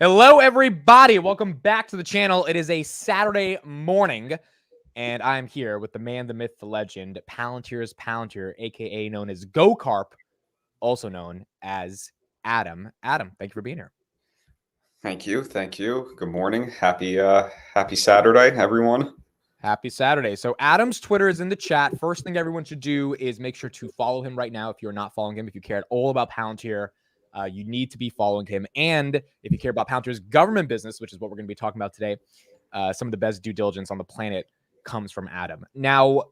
Hello, everybody. Welcome back to the channel. It is a Saturday morning, and I'm here with the man, the myth, the legend, Palantir's Palantir, aka known as Karp, also known as Adam. Adam, thank you for being here. Thank you. Thank you. Good morning. Happy Saturday, everyone. Happy Saturday. So Adam's Twitter is in the chat. First thing everyone should do is make sure to follow him right now if you're not following him. If you care at all about Palantir, you need to be following him. And if you care about Palantir's government business, which is what we're going to be talking about today, some of the best due diligence on the planet comes from Adam. Now,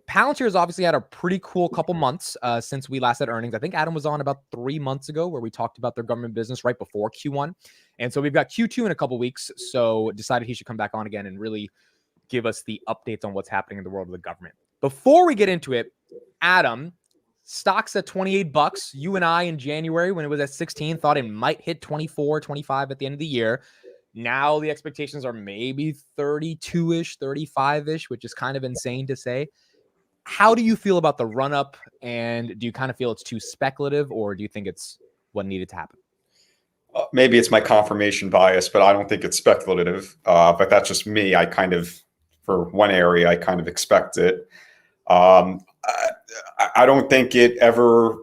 Palantir has obviously had a pretty cool couple months since we last had earnings. I think Adam was on about 3 months ago where we talked about their government business right before Q1. And so we've got Q2 in a couple weeks. So decided he should come back on again and really give us the updates on what's happening in the world of the government. Before we get into it, Adam, stock's at 28 bucks. You and I in January when it was at 16 thought it might hit 24, 25 at the end of the year. Now the expectations are maybe 32-ish, 35-ish, which is kind of insane to say. How do you feel about the run up, and do you kind of feel it's too speculative, or do you think it's what needed to happen? Maybe it's my confirmation bias, but I don't think it's speculative. But that's just me. I kind of, for one area, I kind of expect it. I don't think it ever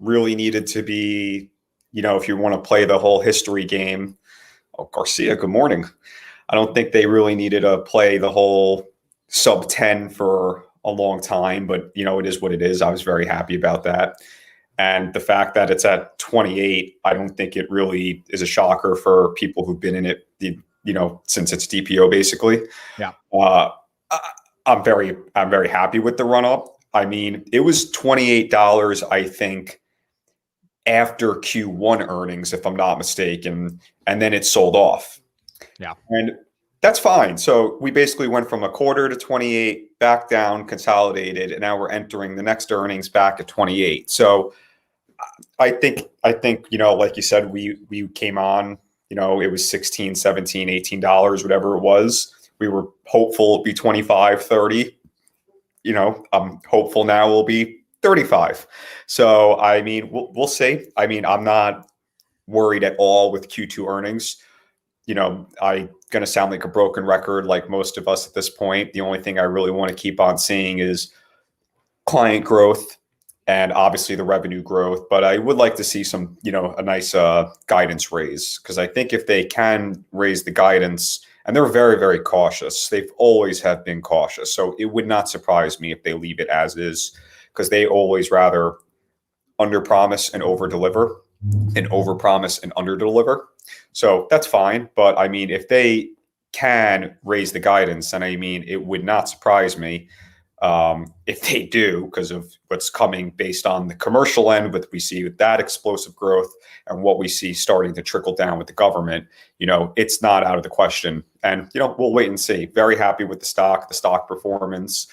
really needed to be, if you want to play the whole history game. Oh, Garcia, good morning. I don't think they really needed to play the whole sub 10 for a long time, but it is what it is. I was very happy about that. And the fact that it's at 28, I don't think it really is a shocker for people who've been in it, since its DPO basically. Yeah. I'm very happy with the run up. I mean, it was $28, I think, after Q1 earnings, if I'm not mistaken, and then it sold off. Yeah. And that's fine. So we basically went from a quarter to 28, back down, consolidated, and now we're entering the next earnings back at 28. So I think, like you said, we came on, it was $16, $17, $18, whatever it was. We were hopeful it'd be 25, 30. I'm hopeful now will be 35. So, I mean, we'll see. I mean, I'm not worried at all with Q2 earnings. I'm going to sound like a broken record like most of us at this point. The only thing I really want to keep on seeing is client growth and obviously the revenue growth. But I would like to see some, a nice guidance raise, because I think if they can raise the guidance, and they're very, very cautious. They've always have been cautious. So it would not surprise me if they leave it as is, because they always rather underpromise and overdeliver and overpromise and underdeliver. So that's fine. But I mean, if they can raise the guidance, then I mean, it would not surprise me if they do, because of what's coming based on the commercial end, what we see with that explosive growth and what we see starting to trickle down with the government. It's not out of the question. And, we'll wait and see. Very happy with the stock performance.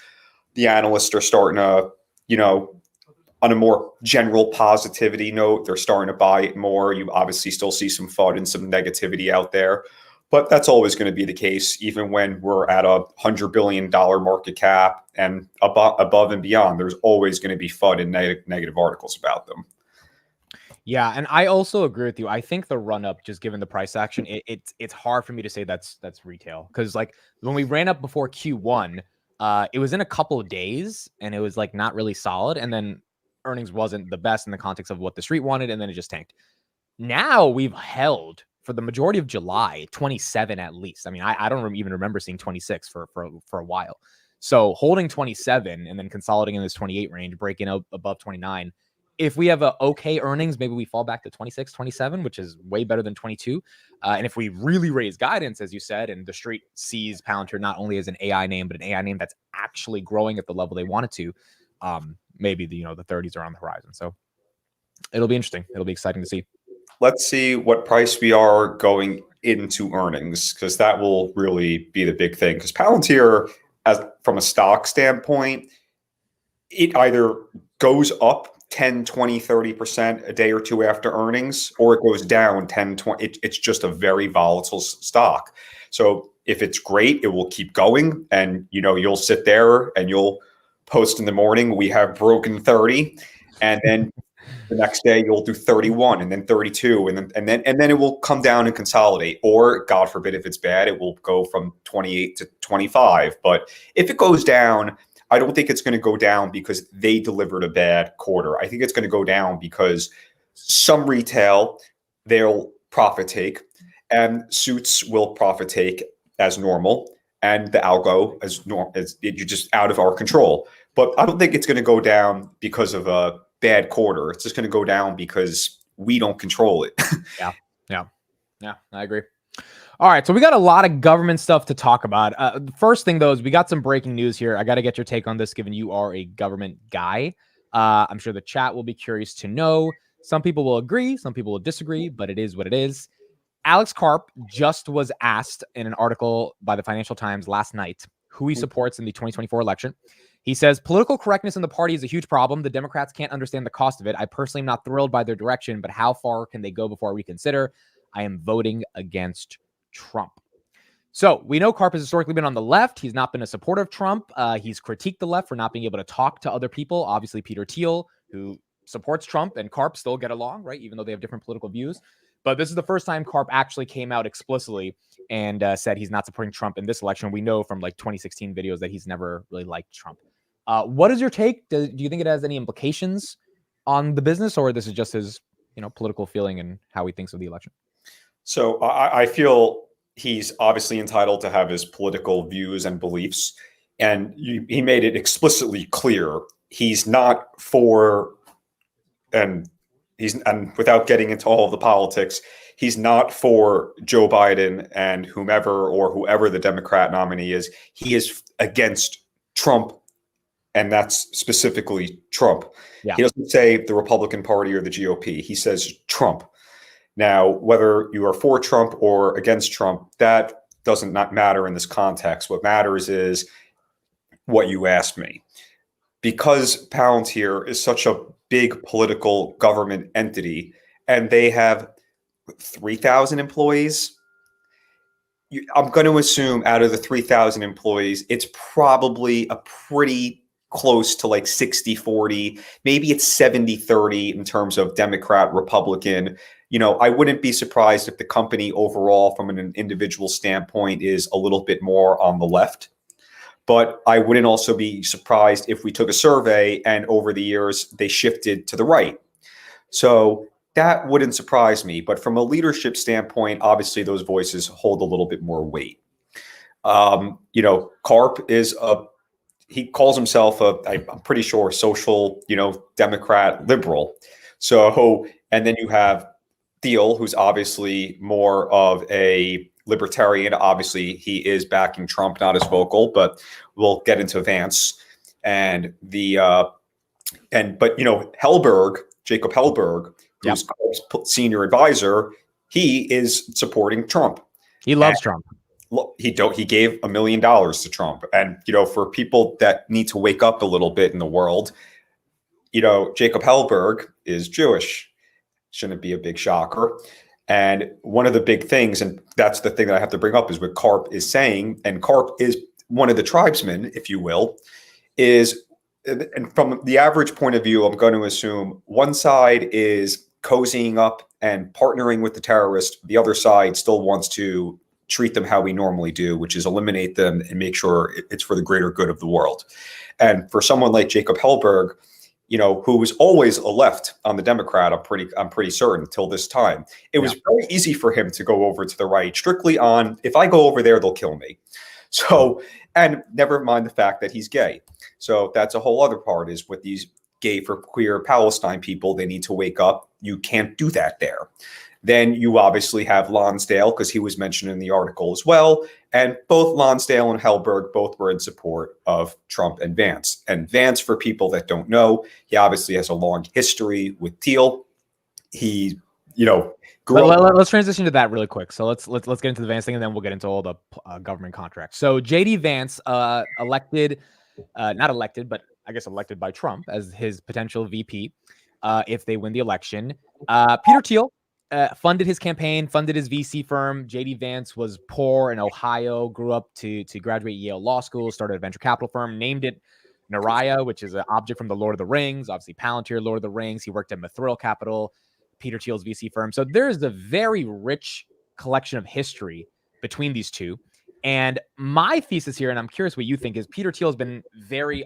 The analysts are starting to, on a more general positivity note, they're starting to buy it more. You obviously still see some FUD and some negativity out there, but that's always going to be the case, even when we're at a $100 billion market cap and above and beyond. There's always going to be FUD and negative articles about them. Yeah, and I also agree with you. I think the run up, just given the price action, it's hard for me to say that's retail, because like when we ran up before Q1, it was in a couple of days and it was like not really solid, and then earnings wasn't the best in the context of what the street wanted, and then it just tanked. Now we've held for the majority of July 27 at least. I mean, I don't even remember seeing 26 for a while. So holding 27 and then consolidating in this 28 range, breaking out above 29. If we have a okay earnings, maybe we fall back to 26, 27, which is way better than 22. And if we really raise guidance, as you said, and the street sees Palantir not only as an AI name, but an AI name that's actually growing at the level they want it to, maybe the 30s are on the horizon. So it'll be interesting. It'll be exciting to see. Let's see what price we are going into earnings, because that will really be the big thing. Because Palantir, from a stock standpoint, it either goes up 10, 20, 30% a day or two after earnings, or it goes down 10, 20. It's just a very volatile stock. So if it's great, it will keep going. And, you'll sit there and you'll post in the morning, we have broken 30. And then The next day you'll do 31 and then 32 and then it will come down and consolidate. Or God forbid, if it's bad, it will go from 28 to 25. But if it goes down, I don't think it's going to go down because they delivered a bad quarter. I think it's going to go down because some retail, they'll profit take, and suits will profit take as normal, and the algo as normal. You're just out of our control. But I don't think it's going to go down because of a bad quarter. It's just going to go down because we don't control it. Yeah, I agree. All right, so we got a lot of government stuff to talk about. The first thing, though, is we got some breaking news here. I got to get your take on this, given you are a government guy. I'm sure the chat will be curious to know. Some people will agree, some people will disagree, but it is what it is. Alex Karp just was asked in an article by the Financial Times last night who he supports in the 2024 election. He says, political correctness in the party is a huge problem. The Democrats can't understand the cost of it. I personally am not thrilled by their direction, but how far can they go before I reconsider? I am voting against Trump. So we know Karp has historically been on the left. He's not been a supporter of Trump. He's critiqued the left for not being able to talk to other people. Obviously, Peter Thiel, who supports Trump, and Karp still get along, right? Even though they have different political views. But this is the first time Karp actually came out explicitly and said he's not supporting Trump in this election. We know from like 2016 videos that he's never really liked Trump. What is your take? Do you think it has any implications on the business, or this is just his, political feeling and how he thinks of the election? So I feel he's obviously entitled to have his political views and beliefs, and he made it explicitly clear he's not for, and without getting into all of the politics, he's not for Joe Biden and whoever the Democrat nominee is. He is against Trump, and that's specifically Trump. Yeah. He doesn't say the Republican Party or the GOP. He says Trump. Now, whether you are for Trump or against Trump, that doesn't not matter in this context. What matters is what you asked me. Because Palantir is such a big political government entity, and they have 3,000 employees, I'm going to assume out of the 3,000 employees, it's probably a pretty close to like 60-40. Maybe it's 70-30 in terms of Democrat, Republican. I wouldn't be surprised if the company overall, from an individual standpoint, is a little bit more on the left. But I wouldn't also be surprised if we took a survey and over the years they shifted to the right. So that wouldn't surprise me. But from a leadership standpoint, obviously those voices hold a little bit more weight. Karp is he calls himself I'm pretty sure, social, Democrat liberal. So, and then you have Thiel, who's obviously more of a libertarian. Obviously, he is backing Trump, not as vocal, but we'll get into Vance and Hellberg, Jacob Hellberg, who's Karp's senior advisor, he is supporting Trump. He loves Trump. He gave $1 million to Trump. And, for people that need to wake up a little bit in the world, Jacob Hellberg is Jewish. Shouldn't be a big shocker. And one of the big things, and that's the thing that I have to bring up, is what Karp is saying. And Karp is one of the tribesmen, if you will, and from the average point of view, I'm going to assume one side is cozying up and partnering with the terrorists. The other side still wants to treat them how we normally do, which is eliminate them and make sure it's for the greater good of the world. And for someone like Jacob Hellberg, who was always a left on the Democrat, I'm pretty certain till this time, it was very easy for him to go over to the right, strictly on, if I go over there, they'll kill me. So, and never mind the fact that he's gay. So that's a whole other part, is with these gay for queer Palestine people, they need to wake up. You can't do that there. Then you obviously have Lonsdale, because he was mentioned in the article as well. And both Lonsdale and Hellberg both were in support of Trump and Vance. And Vance, for people that don't know, he obviously has a long history with Thiel. He, let's transition to that really quick. So let's get into the Vance thing, and then we'll get into all the government contracts. So JD Vance, elected by Trump as his potential VP if they win the election. Peter Thiel funded his campaign, funded his VC firm. JD Vance was poor in Ohio, grew up to graduate Yale Law School, started a venture capital firm, named it Naraya, which is an object from the Lord of the Rings, obviously Palantir, Lord of the Rings. He worked at Mithril Capital, Peter Thiel's VC firm. So there's a very rich collection of history between these two. And my thesis here, and I'm curious what you think, is Peter Thiel has been very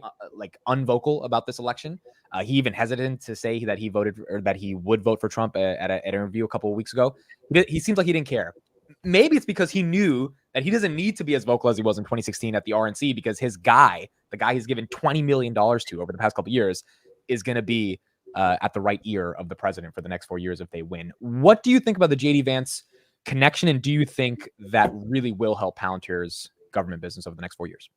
unvocal about this election. He even hesitated to say that he voted or that he would vote for Trump at an interview a couple of weeks ago. He seems like he didn't care. Maybe it's because he knew that he doesn't need to be as vocal as he was in 2016 at the RNC, because his guy, the guy he's given $20 million to over the past couple of years, is going to be at the right ear of the president for the next 4 years if they win. What do you think about the JD Vance connection, and do you think that really will help Palantir's government business over the next 4 years?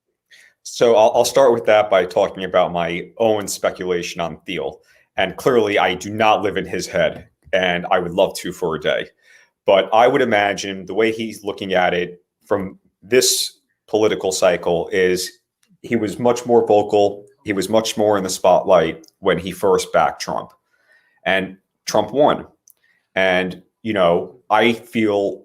So I'll start with that by talking about my own speculation on Thiel. And clearly, I do not live in his head, and I would love to for a day. But I would imagine the way he's looking at it from this political cycle is he was much more vocal. He was much more in the spotlight when he first backed Trump. And Trump won. And, you know, I feel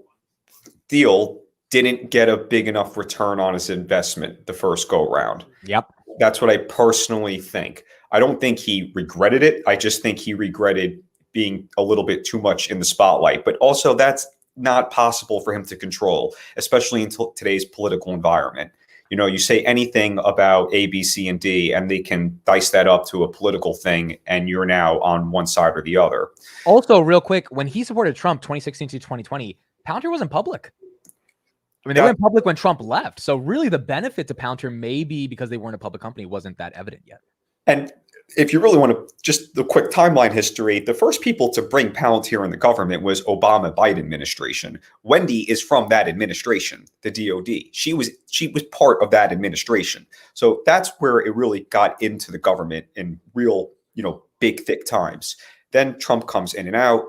Thiel didn't get a big enough return on his investment the first go round. Yep. That's what I personally think. I don't think he regretted it. I just think he regretted being a little bit too much in the spotlight. But also that's not possible for him to control, especially in today's political environment. You know, you say anything about A, B, C, and D, and they can dice that up to a political thing, and you're now on one side or the other. Also, real quick, when he supported Trump 2016 to 2020, Palantir wasn't public. I mean, they went public when Trump left. So really the benefit to Palantir, maybe because they weren't a public company, wasn't that evident yet. And if you really want to, just the quick timeline history, the first people to bring Palantir in the government was Obama-Biden administration. Wendy is from that administration, the DOD. She was part of that administration. So that's where it really got into the government in real, you know, big, thick times. Then Trump comes in and out.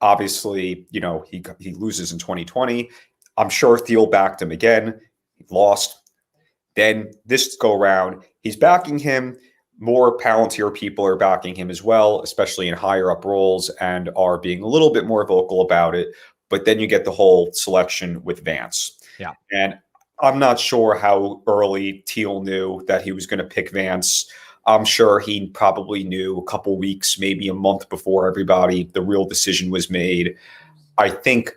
Obviously, you know, he loses in 2020. I'm sure Thiel backed him again. He lost. Then this go around, he's backing him. More Palantir people are backing him as well, especially in higher up roles, and are being a little bit more vocal about it. But then you get the whole selection with Vance. Yeah. And I'm not sure how early Thiel knew that he was going to pick Vance. I'm sure he probably knew a couple weeks, maybe a month before everybody, the real decision was made. I think,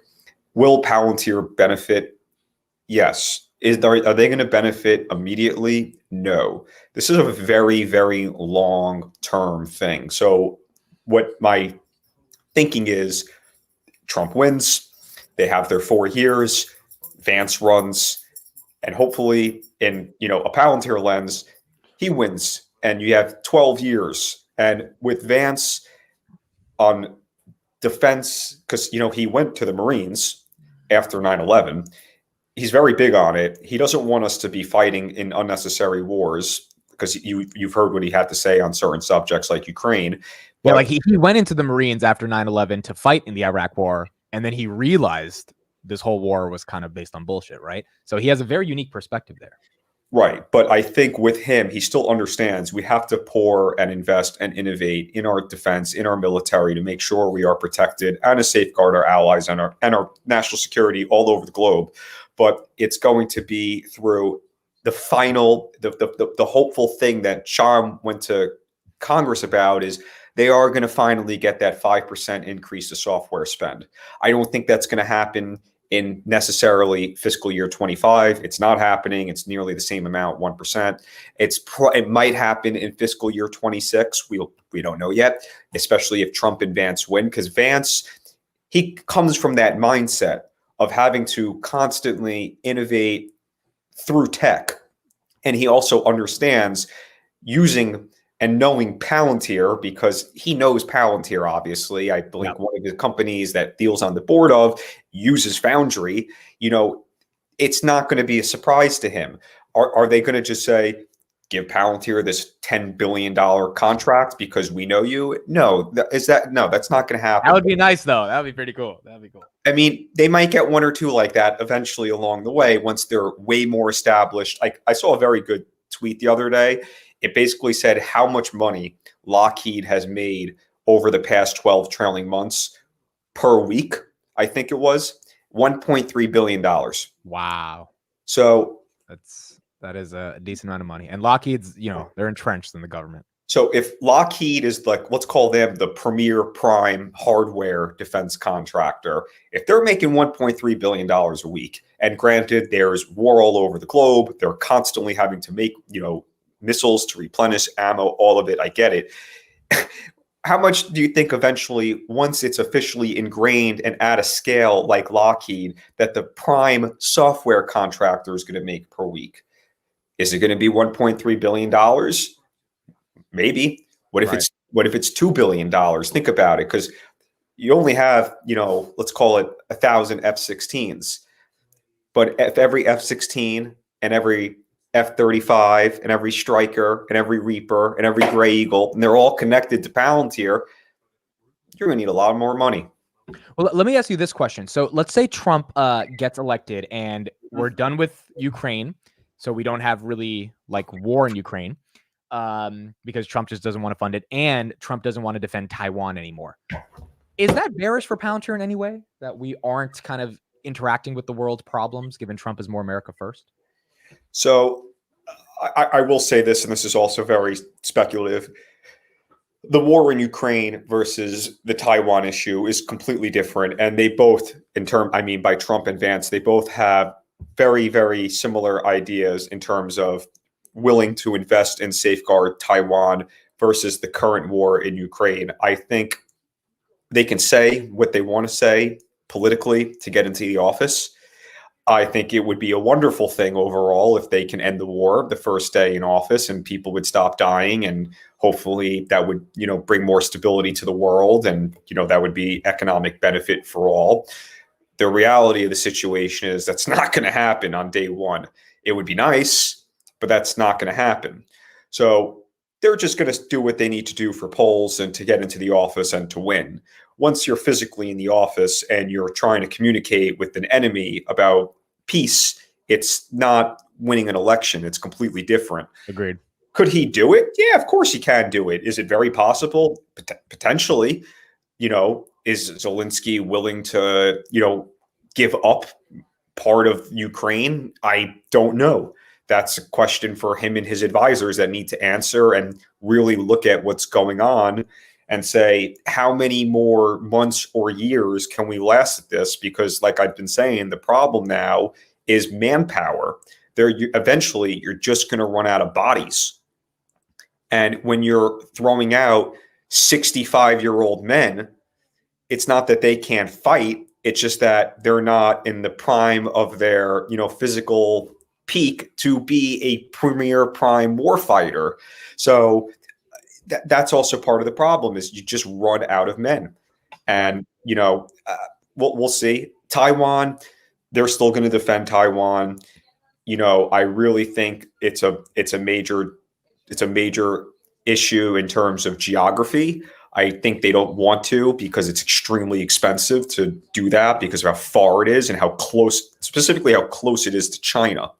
will Palantir benefit? Yes. Are they going to benefit immediately? No. This is a very, very long-term thing. So what my thinking is, Trump wins, they have their 4 years, Vance runs, and hopefully in, you know, a Palantir lens, he wins, and you have 12 years. And with Vance on defense, because, you know, he went to the Marines after 9/11, he's very big on it. He doesn't want us to be fighting in unnecessary wars, because you've heard what he had to say on certain subjects like Ukraine. But, yeah, like he went into the Marines after 9/11 to fight in the Iraq War, and then he realized this whole war was kind of based on bullshit, right? So he has a very unique perspective there. Right. But I think with him, he still understands we have to pour and invest and innovate in our defense, in our military, to make sure we are protected and to safeguard our allies and our national security all over the globe. But it's going to be through the final, the hopeful thing that Sean went to Congress about is they are going to finally get that 5% increase to software spend. I don't think that's going to happen in necessarily fiscal year 25. It's not happening. It's nearly the same amount, 1%. It might happen in fiscal year 26. We don't know yet, especially if Trump and Vance win, because Vance, he comes from that mindset of having to constantly innovate through tech. And he also understands using and knowing Palantir, because he knows Palantir, obviously. I believe one of the companies that Thiel's on the board of uses Foundry. You know, it's not going to be a surprise to him. Are they going to just say, give Palantir this $10 billion contract because we know you? No, that's not going to happen. That would be nice, though. That would be pretty cool. That would be cool. I mean, they might get one or two like that eventually along the way once they're way more established. I saw a very good tweet the other day. It basically said how much money Lockheed has made over the past 12 trailing months per week. I think it was $1.3 billion. Wow. So That is a decent amount of money. And Lockheed's, they're entrenched in the government. So if Lockheed is like, let's call them the premier prime hardware defense contractor, if they're making $1.3 billion a week, and granted, there's war all over the globe, they're constantly having to make, missiles to replenish ammo, all of it, I get it. How much do you think eventually, once it's officially ingrained and at a scale like Lockheed, that the prime software contractor is going to make per week? Is it going to be $1.3 billion? Maybe. What if it's $2 billion? Think about it, because you only have, let's call it 1,000 F-16s. But if every F-16 and every F-35 and every Striker and every Reaper and every Gray Eagle, and they're all connected to Palantir, you're going to need a lot more money. Well, let me ask you this question. So let's say Trump gets elected and we're done with Ukraine. So we don't have really like war in Ukraine. Because Trump just doesn't want to fund it, and Trump doesn't want to defend Taiwan anymore. Is that bearish for Palantir in any way, that we aren't kind of interacting with the world's problems, given Trump is more America first? So I will say this, and this is also very speculative. The war in Ukraine versus the Taiwan issue is completely different. And they both, by Trump and Vance, they both have very, very similar ideas in terms of willing to invest and safeguard Taiwan versus the current war in Ukraine. I think they can say what they want to say politically to get into the office. I think it would be a wonderful thing overall if they can end the war the first day in office and people would stop dying, and hopefully that would, bring more stability to the world, and, that would be economic benefit for all. The reality of the situation is that's not going to happen on day one. It would be nice, but that's not going to happen. So they're just going to do what they need to do for polls and to get into the office and to win. Once you're physically in the office and you're trying to communicate with an enemy about peace, it's not winning an election. It's completely different. Agreed. Could he do it? Yeah, of course he can do it. Is it very possible? Potentially. Is Zelensky willing to, give up part of Ukraine? I don't know. That's a question for him and his advisors that need to answer and really look at what's going on and say, how many more months or years can we last at this? Because like I've been saying, the problem now is manpower. Eventually, you're just going to run out of bodies. And when you're throwing out 65-year-old men, it's not that they can't fight. It's just that they're not in the prime of their, physical peak to be a premier prime warfighter. So that's also part of the problem, is you just run out of men. And, we'll see. Taiwan, they're still going to defend Taiwan. I really think it's a major issue in terms of geography. I think they don't want to, because it's extremely expensive to do that because of how far it is and specifically how close it is to China.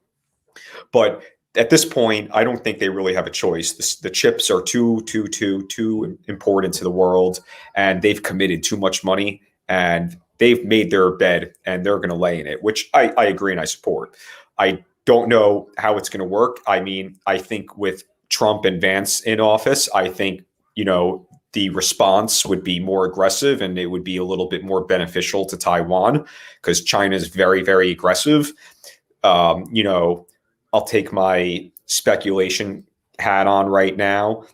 But at this point, I don't think they really have a choice. The chips are too important to the world, and they've committed too much money, and they've made their bed, and they're going to lay in it, which I agree and I support. I don't know how it's going to work. I think with Trump and Vance in office, I think, the response would be more aggressive, and it would be a little bit more beneficial to Taiwan, because China is very, very aggressive. I'll take my speculation hat on right now.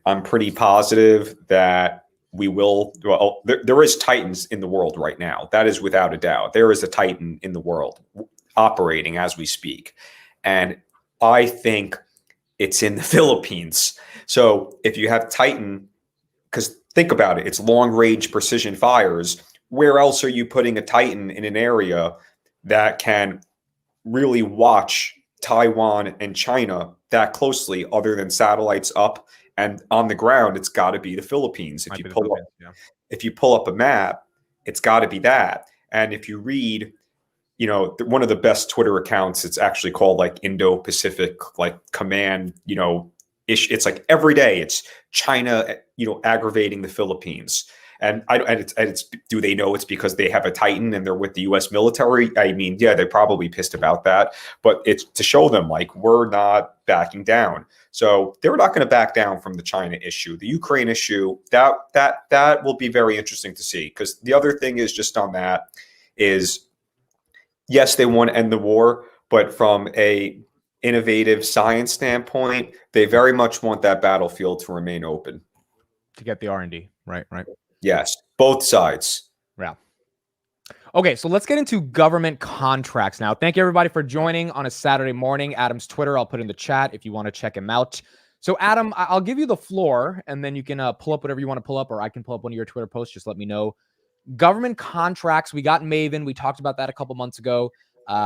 I'm pretty positive that we will. Well, there is titans in the world right now. That is without a doubt. There is a titan in the world operating as we speak. And I think it's in the Philippines. So if you have Titan, because think about it, it's long range precision fires. Where else are you putting a Titan in an area that can really watch Taiwan and China that closely, other than satellites up and on the ground? It's got to be the Philippines. If you pull up a map, it's got to be that. And if you read, one of the best Twitter accounts, it's actually called like Indo-Pacific, like Command, it's like every day it's China, aggravating the Philippines. And it's do they know it's because they have a Titan and they're with the U.S. military? I mean, yeah, they're probably pissed about that, but it's to show them like we're not backing down. So they're not going to back down from the China issue. The Ukraine issue, that will be very interesting to see, because the other thing is just on that is, yes, they want to end the war, but from a innovative science standpoint, they very much want that battlefield to remain open. To get the R&D. Right. Yes, both sides. Yeah. Okay, so let's get into government contracts now. Thank you, everybody, for joining on a Saturday morning. Adam's Twitter, I'll put in the chat if you want to check him out. So, Adam, I'll give you the floor, and then you can pull up whatever you want to pull up, or I can pull up one of your Twitter posts. Just let me know. Government contracts, we got Maven. We talked about that a couple months ago.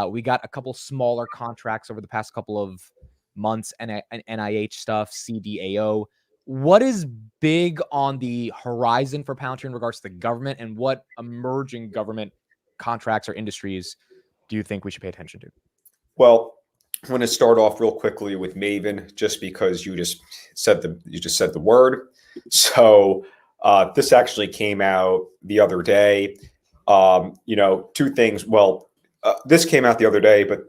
We got a couple smaller contracts over the past couple of months, and NIH stuff, CDAO. What is big on the horizon for Palantir in regards to the government, and what emerging government contracts or industries do you think we should pay attention to? Well, I'm going to start off real quickly with Maven, just because you just said the word. So this actually came out the other day. Two things. Well, this came out the other day, but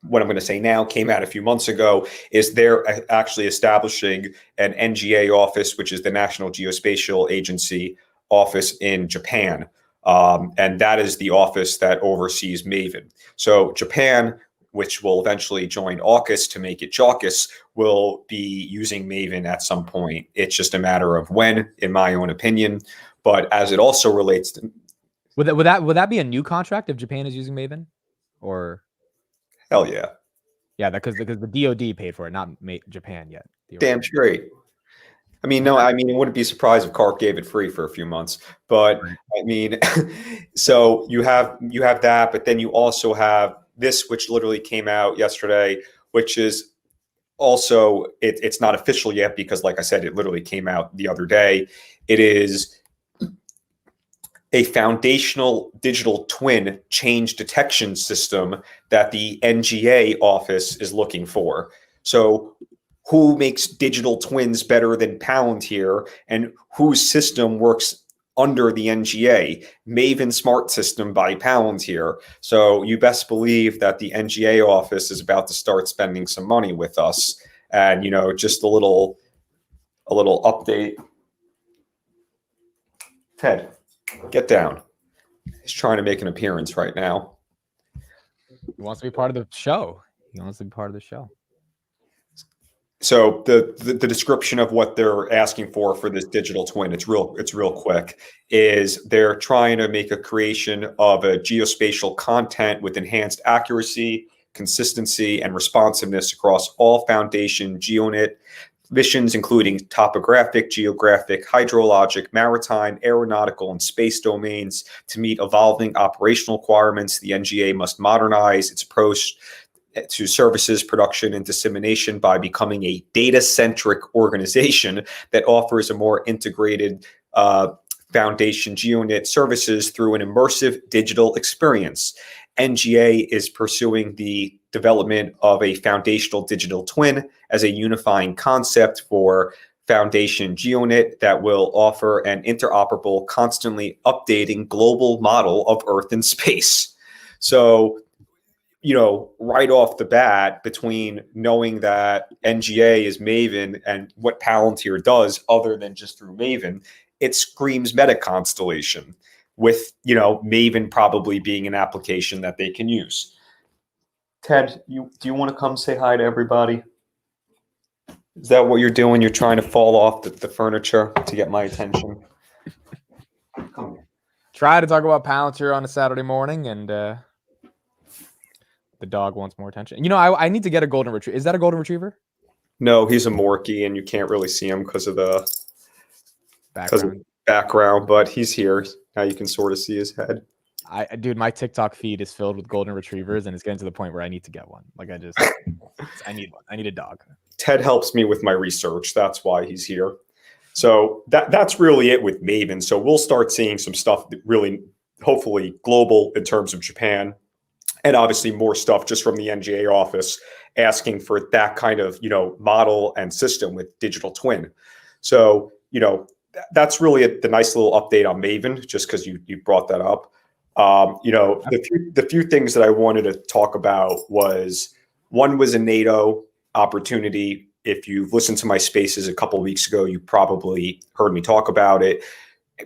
what I'm going to say now came out a few months ago, is they're actually establishing an NGA office, which is the National Geospatial Agency office in Japan. And that is the office that oversees Maven. So Japan, which will eventually join AUKUS to make it JAWKUS, will be using Maven at some point. It's just a matter of when, in my own opinion. But as it also relates to... Would that be a new contract if Japan is using Maven? Or... Hell yeah. Yeah, because the DoD paid for it, not Japan yet. Damn straight. I mean, no, I mean, it wouldn't be surprised if Karp gave it free for a few months. But I mean, so you have that, but then you also have this, which literally came out yesterday, which is also, it's not official yet because, like I said, it literally came out the other day. It is a foundational digital twin change detection system that the NGA office is looking for. So who makes digital twins better than Palantir, and whose system works under the NGA? Maven Smart System by Palantir. So you best believe that the NGA office is about to start spending some money with us. And, just a little update. Ted, get down. He's trying to make an appearance right now. He wants to be part of the show. So the description of what they're asking for this digital twin, it's real quick, is they're trying to make a creation of a geospatial content with enhanced accuracy, consistency, and responsiveness across all Foundation GeoNet missions, including topographic, geographic, hydrologic, maritime, aeronautical, and space domains. To meet evolving operational requirements, the NGA must modernize its approach to services, production, and dissemination by becoming a data-centric organization that offers a more integrated Foundation GeoNet services through an immersive digital experience. NGA is pursuing the development of a foundational digital twin as a unifying concept for Foundation GeoNet that will offer an interoperable, constantly updating global model of Earth and space. So, right off the bat, between knowing that NGA is Maven and what Palantir does other than just through Maven, it screams meta constellation, with, Maven probably being an application that they can use. Ted, do you want to come say hi to everybody? Is that what you're doing? You're trying to fall off the furniture to get my attention? Come here. Try to talk about Palantir on a Saturday morning, and the dog wants more attention. I need to get a golden retriever. Is that a golden retriever? No, he's a Morkie, and you can't really see him because of the background, but he's here. Now you can sort of see his head. Dude, my TikTok feed is filled with golden retrievers, and it's getting to the point where I need to get one. Like, I need one. I need a dog. Ted helps me with my research. That's why he's here. So that's really it with Maven. So we'll start seeing some stuff that really, hopefully, global in terms of Japan, and obviously more stuff just from the NGA office asking for that kind of, model and system with digital twin. So, that's really the nice little update on Maven, just because you brought that up. The few things that I wanted to talk about was, one was a NATO opportunity. If you've listened to my spaces a couple of weeks ago, you probably heard me talk about it.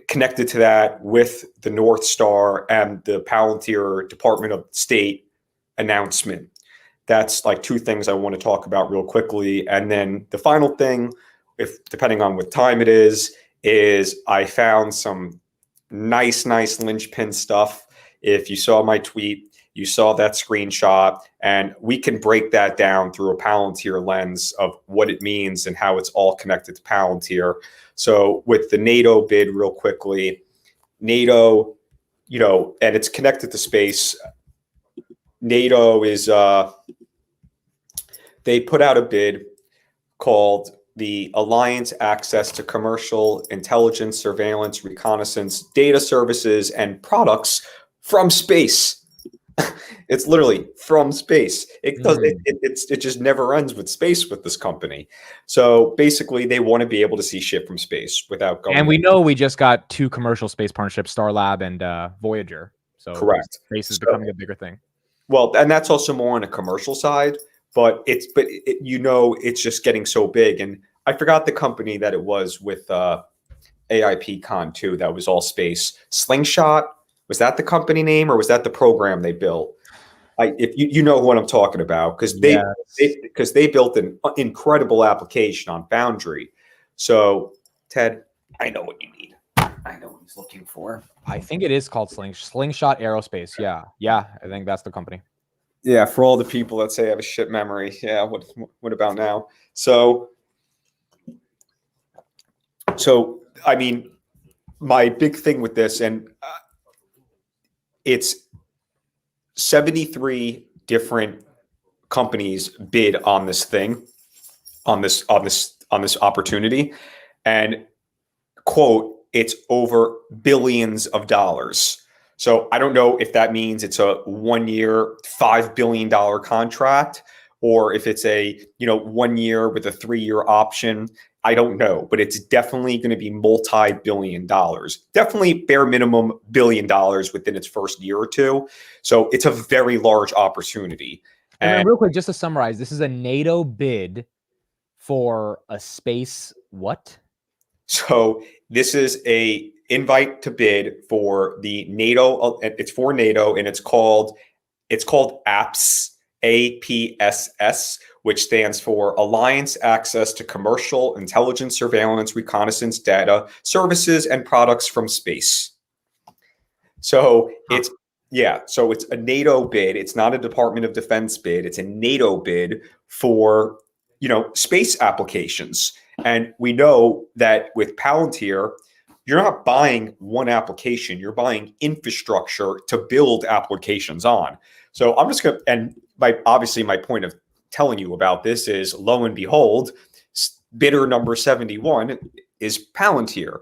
Connected to that with the North Star and the Palantir Department of State announcement. That's like two things I want to talk about real quickly. And then the final thing, if depending on what time it is I found some nice Lynchpin stuff. If you saw my tweet, you saw that screenshot, and we can break that down through a Palantir lens of what it means and how it's all connected to Palantir. So with the NATO bid, real quickly, NATO, and it's connected to space. NATO is, they put out a bid called the Alliance Access to Commercial Intelligence, Surveillance, Reconnaissance, Data Services, and Products from Space. It's literally from space. It just never ends with space with this company. So basically, they want to be able to see shit from space without going. And we know we just got 2 commercial space partnerships, Starlab and Voyager. So correct. Space is becoming a bigger thing. Well, and that's also more on a commercial side, but it's just getting so big. And I forgot the company that it was with AIP Con too. That was all space. Slingshot. Was that the company name, or was that the program they built? If you know what I'm talking about, because they built an incredible application on Foundry. So Ted, I know what you need. I know what he's looking for. I think it is called Slingshot Aerospace. Yeah, I think that's the company. Yeah, for all the people that say I have a shit memory. Yeah, what about now? So I mean, my big thing with this, and it's 73 different companies bid on this thing, on this opportunity, and quote, it's over billions of dollars. So I don't know if that means it's a 1 year, $5 billion contract, or if it's a 1 year with a 3-year option. I don't know, but it's definitely going to be multi-billion dollars. Definitely bare minimum $1 billion within its first year or two. So it's a very large opportunity. And real quick, just to summarize, this is a NATO bid for a space what? So this is a invite to bid for the NATO. It's for NATO, and it's called APSS, APSS, which stands for Alliance Access to Commercial Intelligence, Surveillance, Reconnaissance, Data, Services, and Products from Space. So it's a NATO bid. It's not a Department of Defense bid. It's a NATO bid for, space applications. And we know that with Palantir, you're not buying one application. You're buying infrastructure to build applications on. So I'm just going to, and my point of telling you about this is, lo and behold, bidder number 71 is Palantir.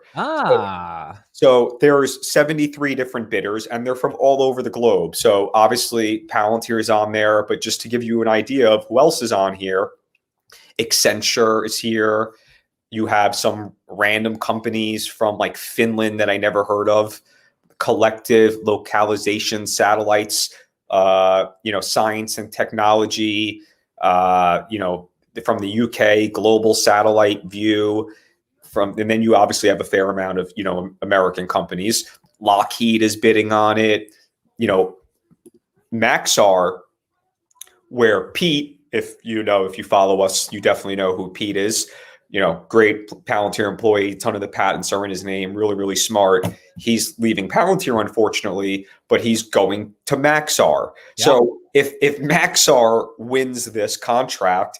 So there's 73 different bidders, and they're from all over the globe. So obviously Palantir is on there, but just to give you an idea of who else is on here, Accenture is here. You have some random companies from like Finland that I never heard of, Collective Localization Satellites, Science and Technology, from the UK, Global Satellite View, and then you obviously have a fair amount of, American companies. Lockheed is bidding on it, Maxar, where Pete, if you follow us, you definitely know who Pete is. Great Palantir employee, ton of the patents are in his name, really, really smart. He's leaving Palantir, unfortunately, but he's going to Maxar. Yeah. So if Maxar wins this contract,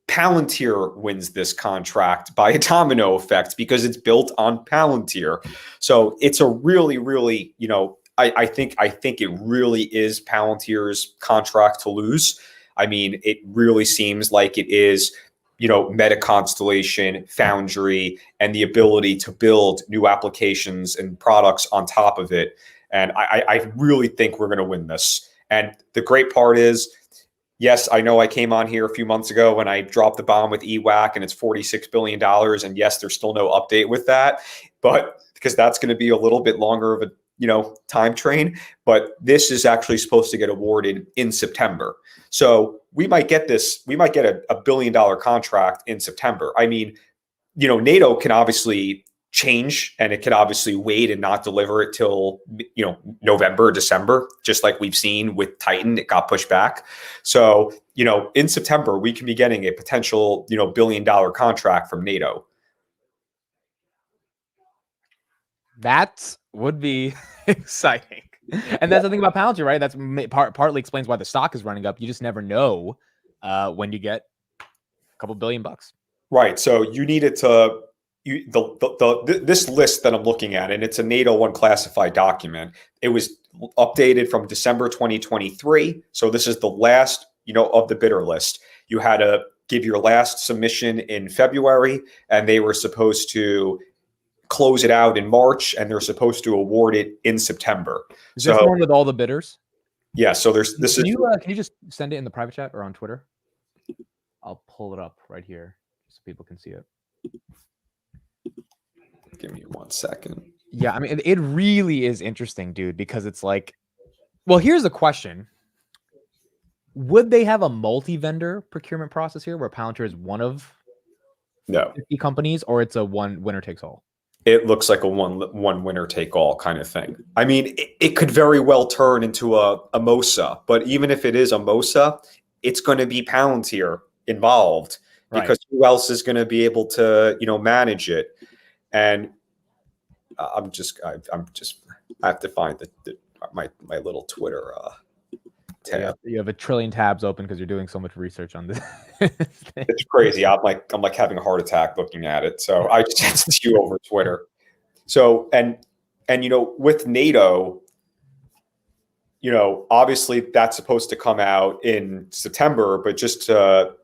Palantir wins this contract by a domino effect because it's built on Palantir. So it's a really, really, I think it really is Palantir's contract to lose. I mean, it really seems like it is, Meta Constellation, Foundry, and the ability to build new applications and products on top of it. And I really think we're going to win this. And the great part is Yes, I know I came on here a few months ago when I dropped the bomb with EWAC and it's $46 billion. And yes, there's still no update with that, but because that's going to be a little bit longer of a time train. But this is actually supposed to get awarded in September. So we might get this, we might get a $1 billion contract in September. I mean, NATO can obviously change and it could obviously wait and not deliver it till November, December, just like we've seen with Titan. It got pushed back. So in September we can be getting a potential $1 billion contract from NATO. That would be exciting. And that's the thing about Palantir, right? That's partly explains why the stock is running up. You just never know when you get a couple $1 billion. Right. So you needed to this list that I'm looking at, and it's a NATO unclassified document. It was updated from December 2023. So this is the last, of the bidder list. You had to give your last submission in February, and they were supposed to close it out in March, and they're supposed to award it in September. Is this the one with all the bidders? Yeah. So can you just send it in the private chat or on Twitter? I'll pull it up right here so people can see it. Give me 1 second. Yeah, I mean, it really is interesting, dude, because it's like, well, here's the question. Would they have a multi-vendor procurement process here where Palantir is one of 50 companies, or it's a one winner takes all? It looks like a one winner take all kind of thing. I mean, it could very well turn into a MOSA, but even if it is a MOSA, it's going to be Palantir involved, because who else is going to be able to, manage it? And I have to find my little Twitter tab. You have a trillion tabs open because you're doing so much research on this. It's crazy. I'm like having a heart attack looking at it. So I just sent it to you over Twitter. So and with NATO, obviously that's supposed to come out in September, but just to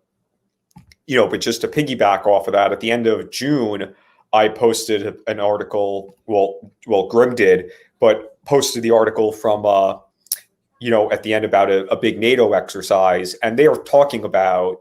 piggyback off of that, at the end of June, I posted an article. Well, Grim did, but posted the article from at the end about a big NATO exercise, and they are talking about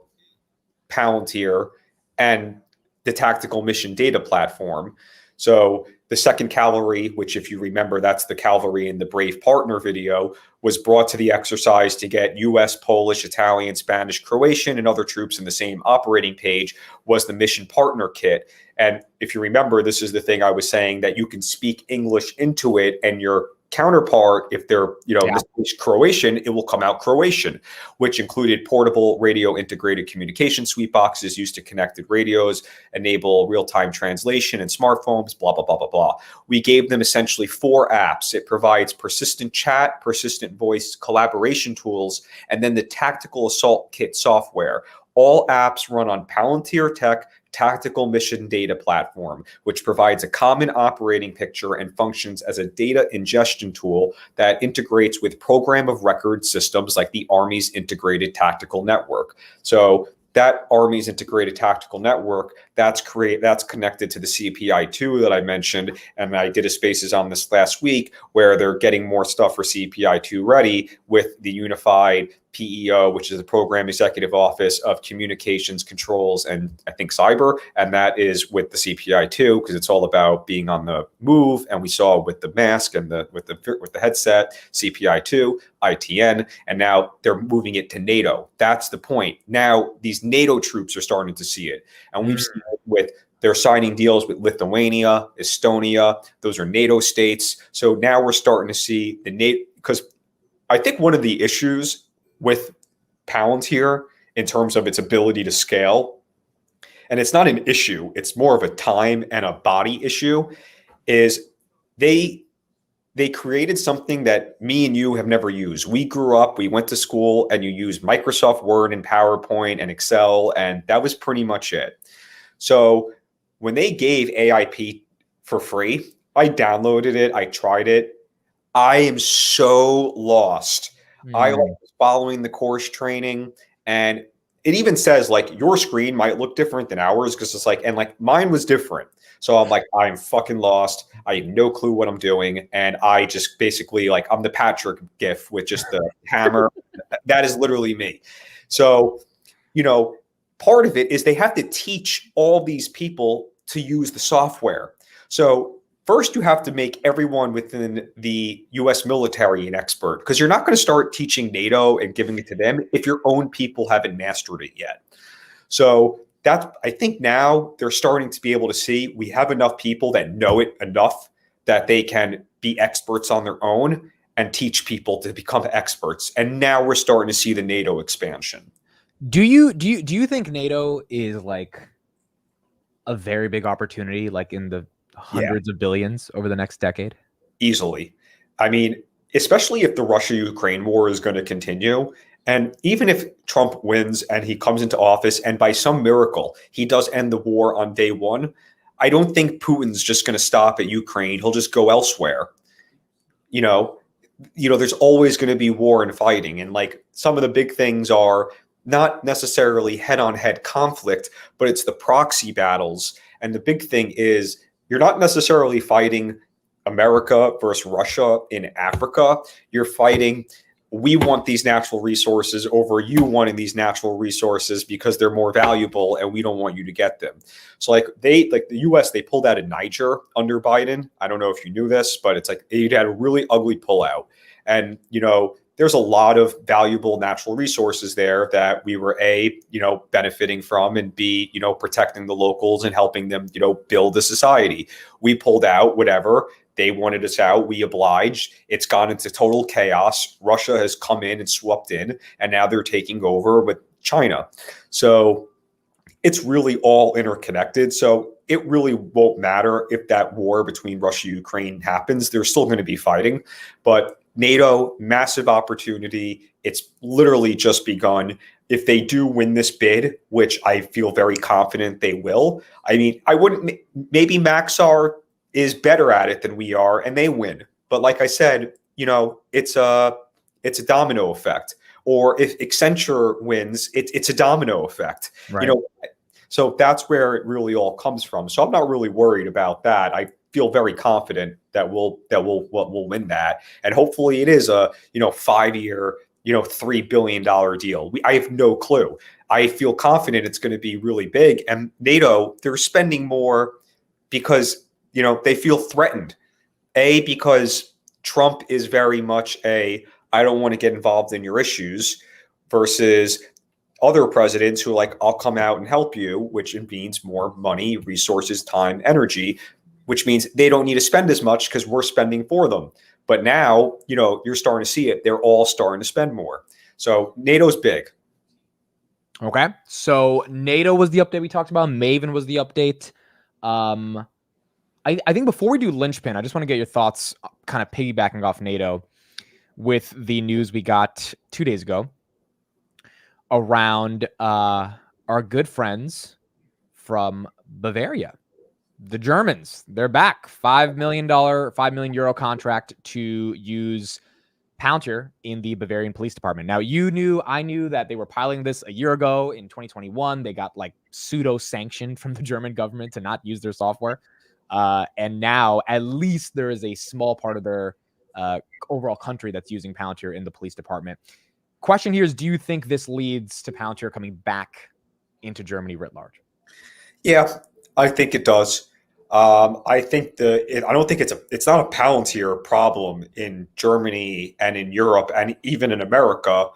Palantir and the tactical mission data platform. So the 2nd Cavalry, which, if you remember, that's the cavalry in the Brave Partner video, was brought to the exercise to get US, Polish, Italian, Spanish, Croatian, and other troops in the same operating page, was the mission partner kit. And if you remember, this is the thing I was saying, that you can speak English into it, and your counterpart, if they're Croatian, it will come out Croatian, which included portable radio integrated communication suite boxes used to connected radios, enable real-time translation and smartphones, blah blah blah blah blah. We gave them essentially 4 apps. It provides persistent chat, persistent voice collaboration tools, and then the tactical assault kit software. All apps run on Palantir Tech Tactical Mission Data Platform, which provides a common operating picture and functions as a data ingestion tool that integrates with program of record systems like the Army's Integrated Tactical Network. So that Army's Integrated Tactical Network, that's connected to the CPI-2 that I mentioned, and I did a Spaces on this last week, where they're getting more stuff for CPI-2 ready with the unified PEO, which is the Program Executive Office of Communications, Controls, and I think Cyber, and that is with the CPI-2, because it's all about being on the move. And we saw with the mask and with the headset, CPI-2, ITN, and now they're moving it to NATO. That's the point. Now these NATO troops are starting to see it, and we've seen it they're signing deals with Lithuania, Estonia. Those are NATO states. So now we're starting to see the NATO, because I think one of the issues with Palantir in terms of its ability to scale, and it's not an issue, it's more of a time and a body issue, is they created something that me and you have never used. We grew up, we went to school, and you used Microsoft Word and PowerPoint and Excel, and that was pretty much it. So when they gave AIP for free, I downloaded it, I tried it. I am so lost. I was following the course training, and it even says like your screen might look different than ours, because it's like, and like mine was different. So I'm like, I'm fucking lost. I have no clue what I'm doing. And I just basically, like, I'm the Patrick gif with just the hammer That is literally me. So, part of it is they have to teach all these people to use the software. So first you have to make everyone within the US military an expert, because you're not going to start teaching NATO and giving it to them if your own people haven't mastered it yet. So I think now they're starting to be able to see we have enough people that know it enough that they can be experts on their own and teach people to become experts. And now we're starting to see the NATO expansion. Do you think NATO is like a very big opportunity, like in the hundreds of billions over the next decade? Easily. I mean, especially if the Russia-Ukraine war is going to continue. And even if Trump wins and he comes into office and by some miracle he does end the war on day one, I don't think Putin's just going to stop at Ukraine. He'll just go elsewhere. There's always going to be war and fighting. And like some of the big things are not necessarily head-on-head conflict, but it's the proxy battles. And the big thing is you're not necessarily fighting America versus Russia in Africa. You're fighting, we want these natural resources over you wanting these natural resources because they're more valuable and we don't want you to get them. So the US, they pulled out of Niger under Biden. I don't know if you knew this, but it's like it had a really ugly pullout. And, there's a lot of valuable natural resources there that we were benefiting from, and B, protecting the locals and helping them, build a society. We pulled out, whatever. They wanted us out. We obliged. It's gone into total chaos. Russia has come in and swept in, and now they're taking over with China. So it's really all interconnected. So it really won't matter if that war between Russia and Ukraine happens. They're still going to be fighting, but NATO, massive opportunity. It's literally just begun. If they do win this bid, which I feel very confident they will, I mean, maybe Maxar is better at it than we are and they win. But like I said, it's a domino effect. Or if Accenture wins, it's a domino effect. Right. So that's where it really all comes from. So I'm not really worried about that. I feel very confident that we'll win that, and hopefully it is a 5-year $3 billion deal. I have no clue. I feel confident it's going to be really big, and NATO, they're spending more because they feel threatened. Because Trump is very much I don't want to get involved in your issues, versus other presidents who are like, I'll come out and help you, which means more money, resources, time, energy, which means they don't need to spend as much because we're spending for them. But now, you're starting to see it. They're all starting to spend more. So NATO's big. Okay. So NATO was the update we talked about. Maven was the update. I think before we do Lynchpin, I just want to get your thoughts kind of piggybacking off NATO with the news we got 2 days ago around our good friends from Bavaria. The Germans, they're back. €5 million contract to use Palantir in the Bavarian Police Department. Now, I knew that they were piloting this a year ago in 2021. They got like pseudo sanctioned from the German government to not use their software. And now at least there is a small part of their overall country that's using Palantir in the police department. Question here is, do you think this leads to Palantir coming back into Germany writ large? Yeah, I think it does. I think I don't think it's not a Palantir problem in Germany and in Europe and even in America.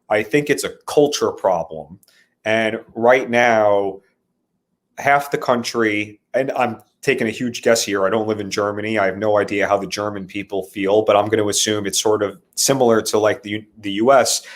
I think it's a culture problem. And right now, half the country, and I'm taking a huge guess here, I don't live in Germany. I have no idea how the German people feel, but I'm going to assume it's sort of similar to like the US,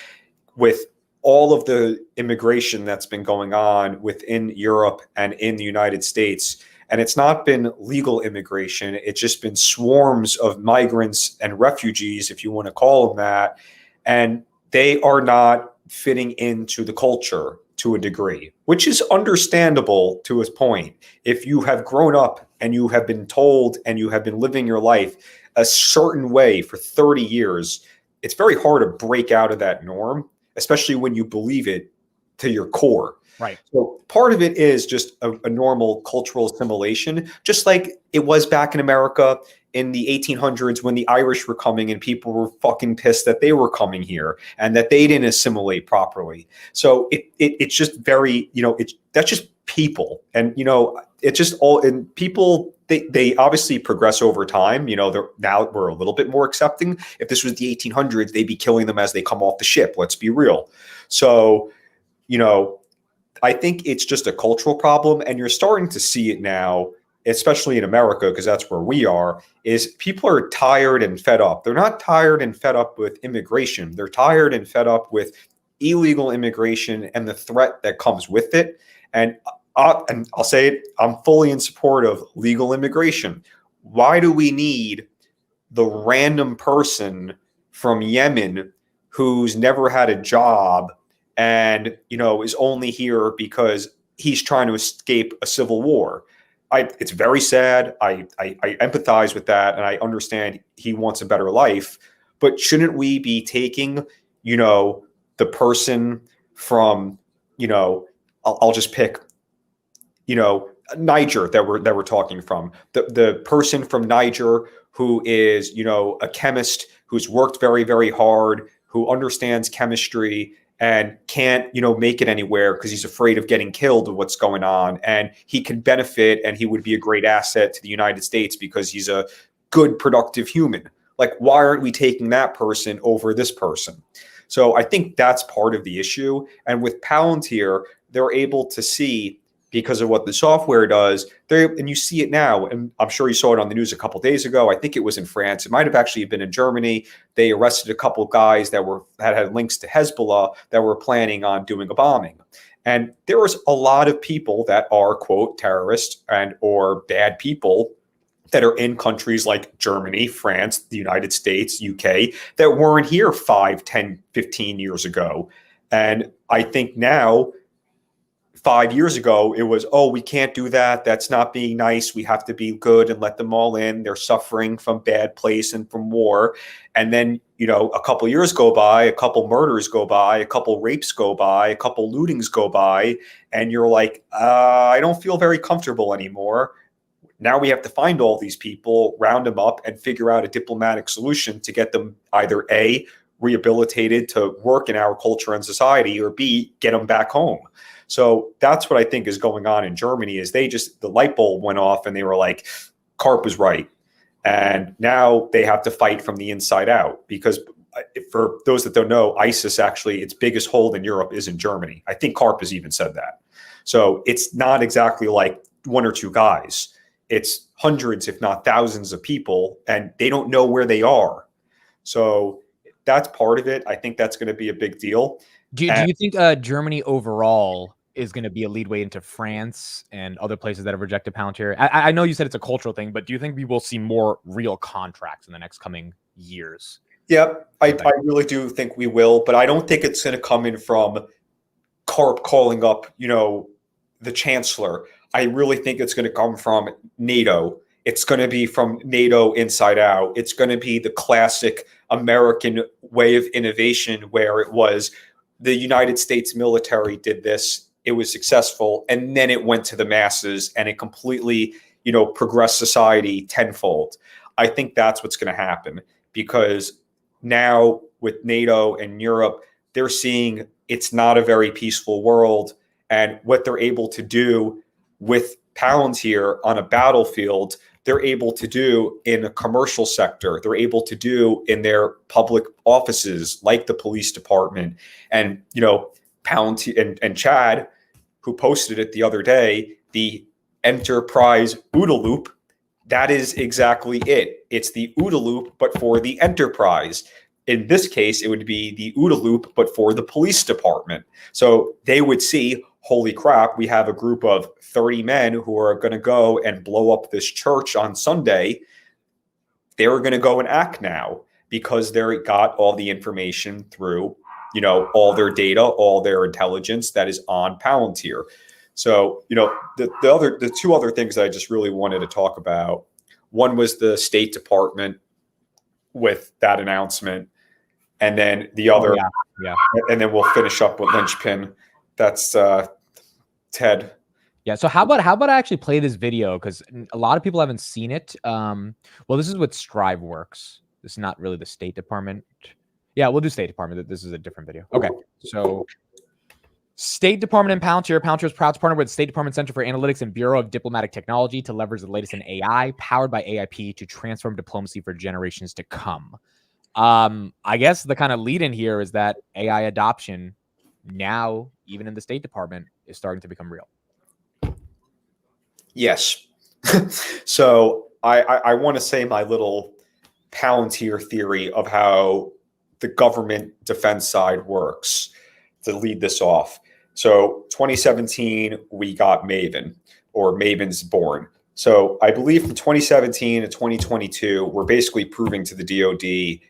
with all of the immigration that's been going on within Europe and in the United States. And it's not been legal immigration. It's just been swarms of migrants and refugees, if you want to call them that. And they are not fitting into the culture to a degree, which is understandable to a point. If you have grown up and you have been told and you have been living your life a certain way for 30 years, it's very hard to break out of that norm, especially when you believe it to your core. Right. So part of it is just a normal cultural assimilation, just like it was back in America in the 1800s when the Irish were coming and people were fucking pissed that they were coming here and that they didn't assimilate properly. So it's just very, that's just people. And, it's just all, and people, they obviously progress over time. Now we're a little bit more accepting. If this was the 1800s, they'd be killing them as they come off the ship. Let's be real. So, I think it's just a cultural problem, and you're starting to see it now, especially in America, because that's where we are, is people are tired and fed up. They're not tired and fed up with immigration. They're tired and fed up with illegal immigration and the threat that comes with it. And I'll say it, I'm fully in support of legal immigration. Why do we need the random person from Yemen who's never had a job and, is only here because he's trying to escape a civil war? It's very sad. I empathize with that, and I understand he wants a better life. But shouldn't we be taking, the person from, I'll just pick, Niger that we're talking from, the person from Niger who is, a chemist who's worked very, very hard, who understands chemistry and can't, make it anywhere because he's afraid of getting killed of what's going on. And he can benefit, and he would be a great asset to the United States because he's a good, productive human. Like, why aren't we taking that person over this person? So I think that's part of the issue. And with Palantir, they're able to see, because of what the software does, and you see it now, and I'm sure you saw it on the news a couple of days ago. I think it was in France. It might have actually been in Germany. They arrested a couple of guys that had links to Hezbollah that were planning on doing a bombing. And there was a lot of people that are, quote, terrorists and or bad people that are in countries like Germany, France, the United States, UK, that weren't here 5, 10, 15 years ago. And I think now, 5 years ago, it was, oh, we can't do that. That's not being nice. We have to be good and let them all in. They're suffering from bad place and from war. And then, a couple years go by, a couple murders go by, a couple rapes go by, a couple lootings go by, and you're like, I don't feel very comfortable anymore. Now we have to find all these people, round them up, and figure out a diplomatic solution to get them either A, rehabilitated to work in our culture and society, or B, get them back home. So that's what I think is going on in Germany, is the light bulb went off and they were like, Karp was right. And now they have to fight from the inside out, because for those that don't know, ISIS actually, its biggest hold in Europe is in Germany. I think Karp has even said that. So it's not exactly like one or two guys. It's hundreds, if not thousands of people, and they don't know where they are. So that's part of it. I think that's going to be a big deal. Do you think Germany overall is going to be a leadway into France and other places that have rejected Palantir? I know you said it's a cultural thing, but do you think we will see more real contracts in the next coming years? Yeah, I really do think we will, but I don't think it's going to come in from Karp calling up, the chancellor. I really think it's going to come from NATO. It's going to be from NATO inside out. It's going to be the classic American way of innovation, where it was the United States military did this, it was successful, and then it went to the masses and it completely, progressed society tenfold. I think that's what's going to happen, because now with NATO and Europe, they're seeing it's not a very peaceful world, and what they're able to do with Palantir on a battlefield, they're able to do in a commercial sector. They're able to do in their public offices, like the police department. And, Palantir and Chad, who posted it the other day, the enterprise OODA loop, that is exactly it. It's the OODA loop, but for the enterprise. In this case, it would be the OODA loop, but for the police department. So they would see, holy crap, we have a group of 30 men who are going to go and blow up this church on Sunday. They're going to go and act now because they got all the information through, all their data, all their intelligence that is on Palantir. So, the two other things that I just really wanted to talk about, one was the State Department with that announcement, and then the other, and then we'll finish up with Lynchpin. That's Ted. Yeah. So how about I actually play this video, because a lot of people haven't seen it. Well, this is with StriveWorks. This is not really the State Department. Yeah, we'll do State Department. This is a different video. Okay. So State Department and Palantir. Palantir is proud to partner with the State Department Center for Analytics and Bureau of Diplomatic Technology to leverage the latest in AI, powered by AIP, to transform diplomacy for generations to come. I guess the kind of lead in here is that AI adoption now, even in the State Department, is starting to become real. Yes. So I want to say my little Palantir theory of how the government defense side works to lead this off. So 2017, we got Maven, or Maven's born. So I believe from 2017 to 2022, we're basically proving to the DoD,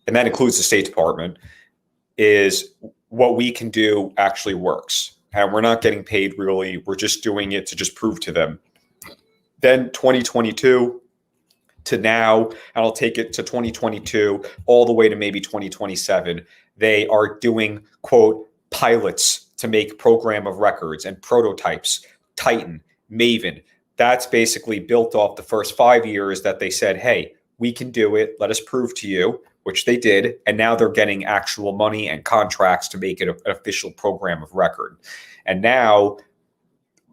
and that includes the State Department, is what we can do actually works. And we're not getting paid really. We're just doing it to just prove to them. Then 2022 to now, and I'll take it to 2022 all the way to maybe 2027, they are doing, quote, pilots to make program of records and prototypes, Titan, Maven. That's basically built off the first 5 years that they said, hey, we can do it. Let us prove to you, which they did. And now they're getting actual money and contracts to make it an official program of record. And now,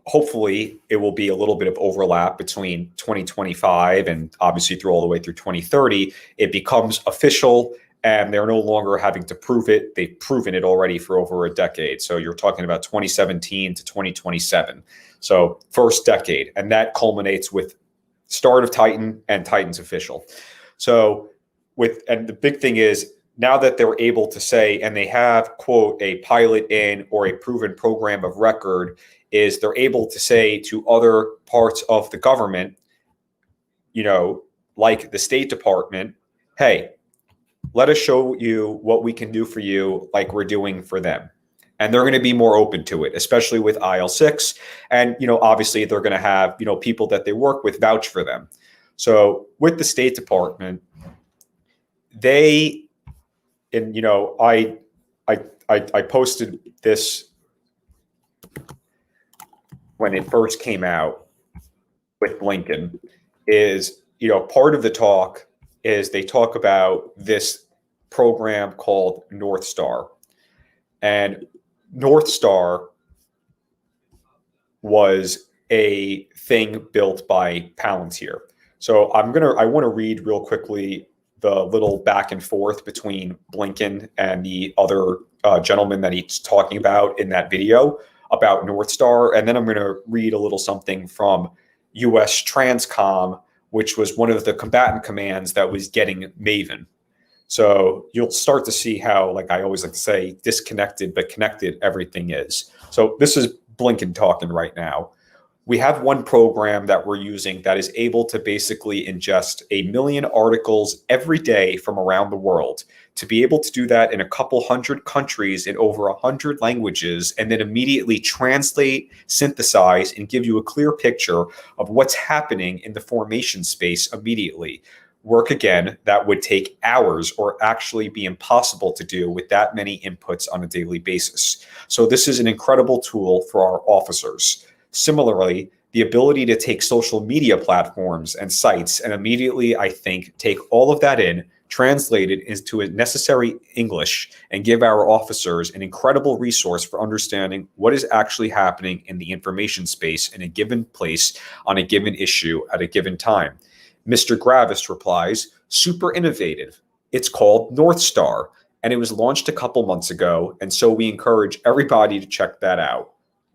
hopefully, it will be a little bit of overlap between 2025 and obviously through all the way through 2030. It becomes official, and they're no longer having to prove it. They've proven it already for over a decade. So you're talking about 2017 to 2027. So first decade. And that culminates with start of Titan and Titan's official. So and the big thing is, now that they're able to say, and they have, quote, a pilot in or a proven program of record, is they're able to say to other parts of the government, like the State Department, hey, let us show you what we can do for you like we're doing for them. And they're going to be more open to it, especially with IL-6. And, obviously they're going to have, people that they work with vouch for them. So with the State Department, I posted this when it first came out with Blinken, is, part of the talk is they talk about this program called North Star. And North Star was a thing built by Palantir. So I want to read real quickly the little back and forth between Blinken and the other gentleman that he's talking about in that video about North Star. And then I'm going to read a little something from US Transcom, which was one of the combatant commands that was getting Maven. So you'll start to see how, like I always like to say, disconnected but connected everything is. So this is Blinken talking right now. We have one program that we're using that is able to basically ingest 1 million articles every day from around the world. To be able to do that in a couple hundred countries in over 100 languages, and then immediately translate, synthesize, and give you a clear picture of what's happening in the formation space immediately. Work again that would take hours or actually be impossible to do with that many inputs on a daily basis. So this is an incredible tool for our officers. Similarly, the ability to take social media platforms and sites and immediately, I think, take all of that in, translate it into a necessary English, and give our officers an incredible resource for understanding what is actually happening in the information space in a given place on a given issue at a given time. Mr. Gravis replies, super innovative. It's called North Star, and it was launched a couple months ago, and so we encourage everybody to check that out.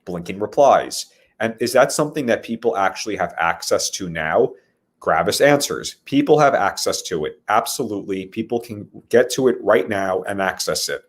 Blinken replies, and is that something that people actually have access to now? Gravis answers, people have access to it. Absolutely. People can get to it right now and access it.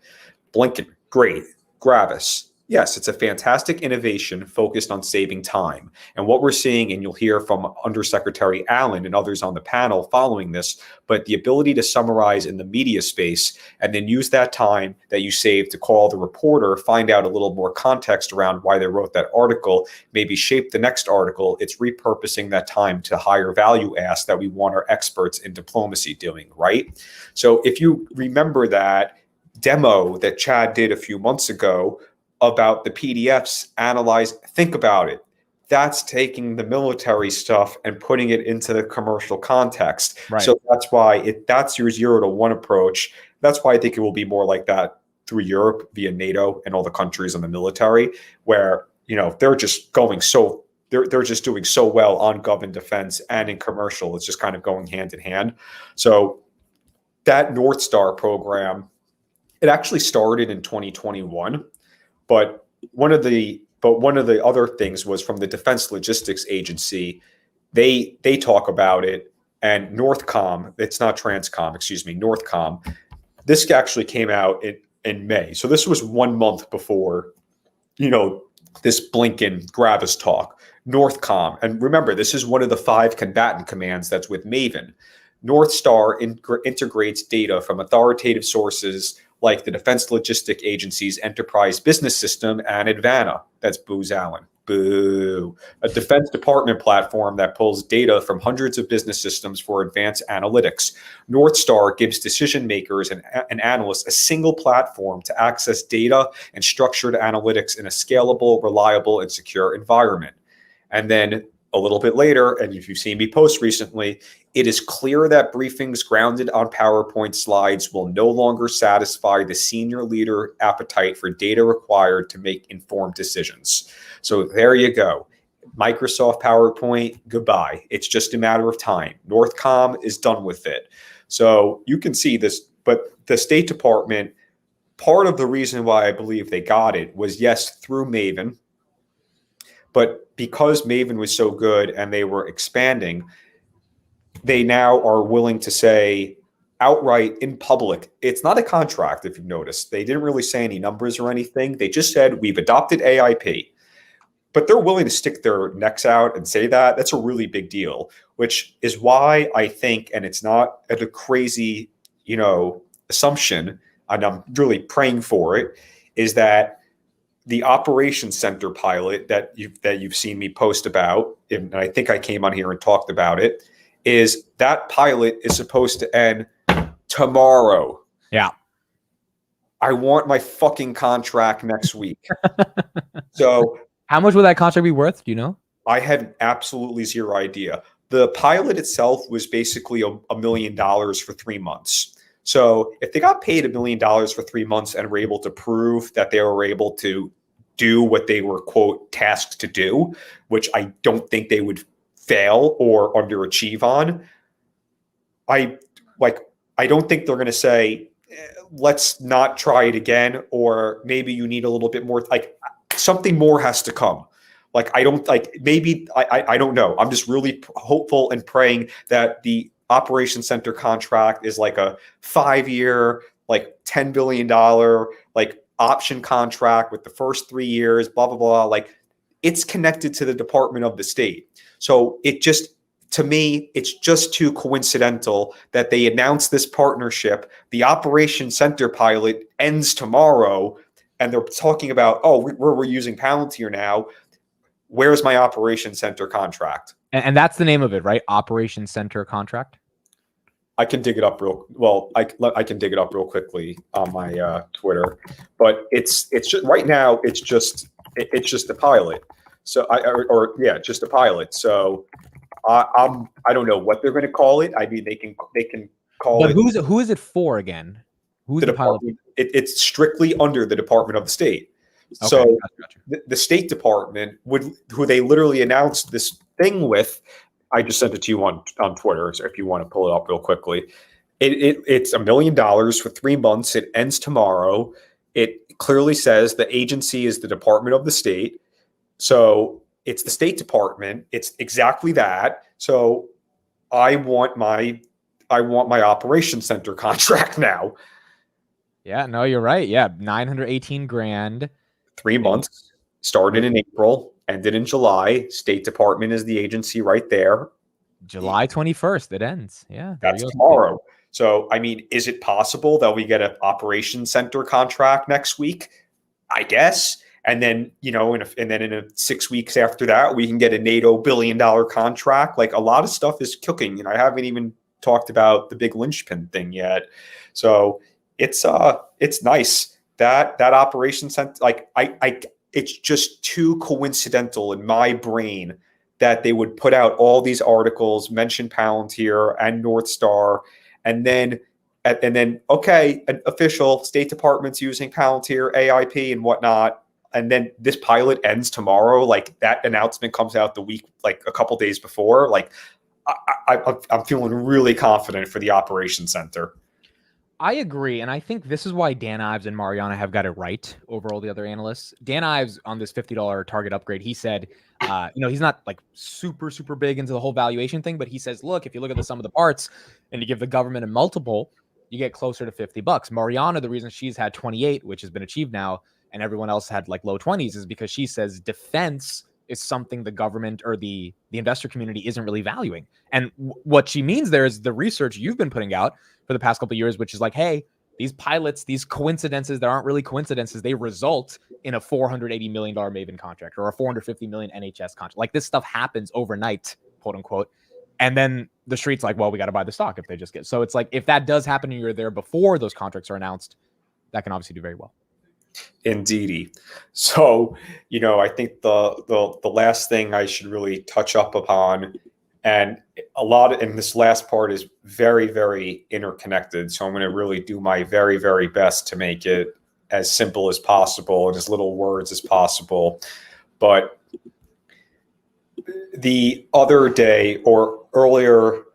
Blinken, great. Gravis, yes, it's a fantastic innovation focused on saving time. And what we're seeing, and you'll hear from Undersecretary Allen and others on the panel following this, but the ability to summarize in the media space and then use that time that you save to call the reporter, find out a little more context around why they wrote that article, maybe shape the next article. It's repurposing that time to higher value asks that we want our experts in diplomacy doing, right? So if you remember that demo that Chad did a few months ago about the PDFs, think about it. that's taking the military stuff and putting it into the commercial context. Right. So that's why that's your 0 to 1 approach. That's why I think it will be more like that through Europe via NATO and all the countries in the military, where, you know, they're just going so they're just doing so well on gov and defense and in commercial. It's just kind of going hand in hand. So that North Star program, it actually started in 2021, but one of the other things was from the Defense Logistics Agency. They talk about it, and Northcom, it's not Transcom, excuse me, Northcom. This actually came out in May. So this was 1 month before, you know, this Blinken Gravis talk. Northcom, and remember, this is one of the 5 combatant commands that's with Maven. North Star integrates data from authoritative sources like the Defense Logistic Agency's Enterprise Business System and Advana. That's Booz Allen. Boo. A Defense Department platform that pulls data from hundreds of business systems for advanced analytics. North Star gives decision makers and analysts a single platform to access data and structured analytics in a scalable, reliable, and secure environment. And then a little bit later, and if you've seen me post recently, it is clear that briefings grounded on PowerPoint slides will no longer satisfy the senior leader appetite for data required to make informed decisions. So there you go. Microsoft PowerPoint, goodbye. It's just a matter of time. Northcom is done with it. So you can see this, but the State Department, part of the reason why I believe they got it was, yes, through Maven, but because Maven was so good and they were expanding, they now are willing to say outright in public, it's not a contract, if you've noticed. They didn't really say any numbers or anything. They just said, we've adopted AIP. But they're willing to stick their necks out and say that. That's a really big deal, which is why I think, and it's not a crazy, you know, assumption, and I'm really praying for it, is that the Operations Center pilot that you've seen me post about, and I think I came on here and talked about it, is that pilot is supposed to end tomorrow. Yeah. I want my fucking contract next week. So how much would that contract be worth? Do you know? I had absolutely zero idea. The pilot itself was basically $1 million for 3 months. So if they got paid $1 million for 3 months and were able to prove that they were able to do what they were, quote, tasked to do, which I don't think they would fail or underachieve on, I don't think they're going to say, let's not try it again, or maybe you need a little bit more. Like, something more has to come. Like, I don't know. I'm just really hopeful and praying that the Operations Center contract is like a 5-year, like $10 billion, like option contract with the first 3 years, blah, blah, blah. Like, it's connected to the Department of the State. So it just, to me, it's just too coincidental that they announced this partnership. The Operations Center pilot ends tomorrow, and they're talking about, oh, we're using Palantir now. Where's my Operations Center contract? And that's the name of it, right? Operations Center contract. I can dig it up I can dig it up real quickly on my Twitter, but it's just right now. It's just a pilot. So just a pilot. So I don't know what they're going to call it. I mean, they can call but it. Who is it for again? Who's the pilot? It's strictly under the Department of the State. Okay, so gotcha. the State Department who they literally announced this thing with. I just sent it to you on Twitter, so if you want to pull it up real quickly. It's $1 million for 3 months. It ends tomorrow. It clearly says the agency is the Department of the State. So it's the State Department. It's exactly that. So I want my Operations Center contract now. Yeah, no, you're right. Yeah, $918,000. 3 months. Started in April, ended in July. State Department is the agency right there. July 21st, it ends. Yeah, that's tomorrow. So, I mean, is it possible that we get an Operations Center contract next week? I guess. And then, in 6 weeks after that, we can get a NATO $1 billion contract. Like, a lot of stuff is cooking, and I haven't even talked about the big Lynchpin thing yet. So it's nice that Operations Center. Like, it's just too coincidental in my brain that they would put out all these articles, mention Palantir and North Star, and then okay, an official State Department's using Palantir, AIP, and whatnot, and then this pilot ends tomorrow. Like that announcement comes out the week, like a couple days before. Like I'm feeling really confident for the operations center. I agree, and I think this is why Dan Ives and Mariana have got it right over all the other analysts. Dan Ives on this $50 target upgrade, he said, he's not like super big into the whole valuation thing, but he says, look, if you look at the sum of the parts and you give the government a multiple, you get closer to $50. Mariana, the reason she's had 28, which has been achieved now, and everyone else had like low 20s, is because she says defense is something the government or the investor community isn't really valuing. And what she means there is the research you've been putting out for the past couple of years, which is like, hey, these pilots, these coincidences that aren't really coincidences, they result in a $480 million Maven contract or a $450 million NHS contract. Like this stuff happens overnight, quote unquote. And then the street's like, well, we got to buy the stock if they just get. So it's like, if that does happen and you're there before those contracts are announced, that can obviously do very well. Indeedy. So, I think the last thing I should really touch up upon, and this last part is very, very interconnected. So I'm going to really do my very, very best to make it as simple as possible and as little words as possible. But the other day or earlier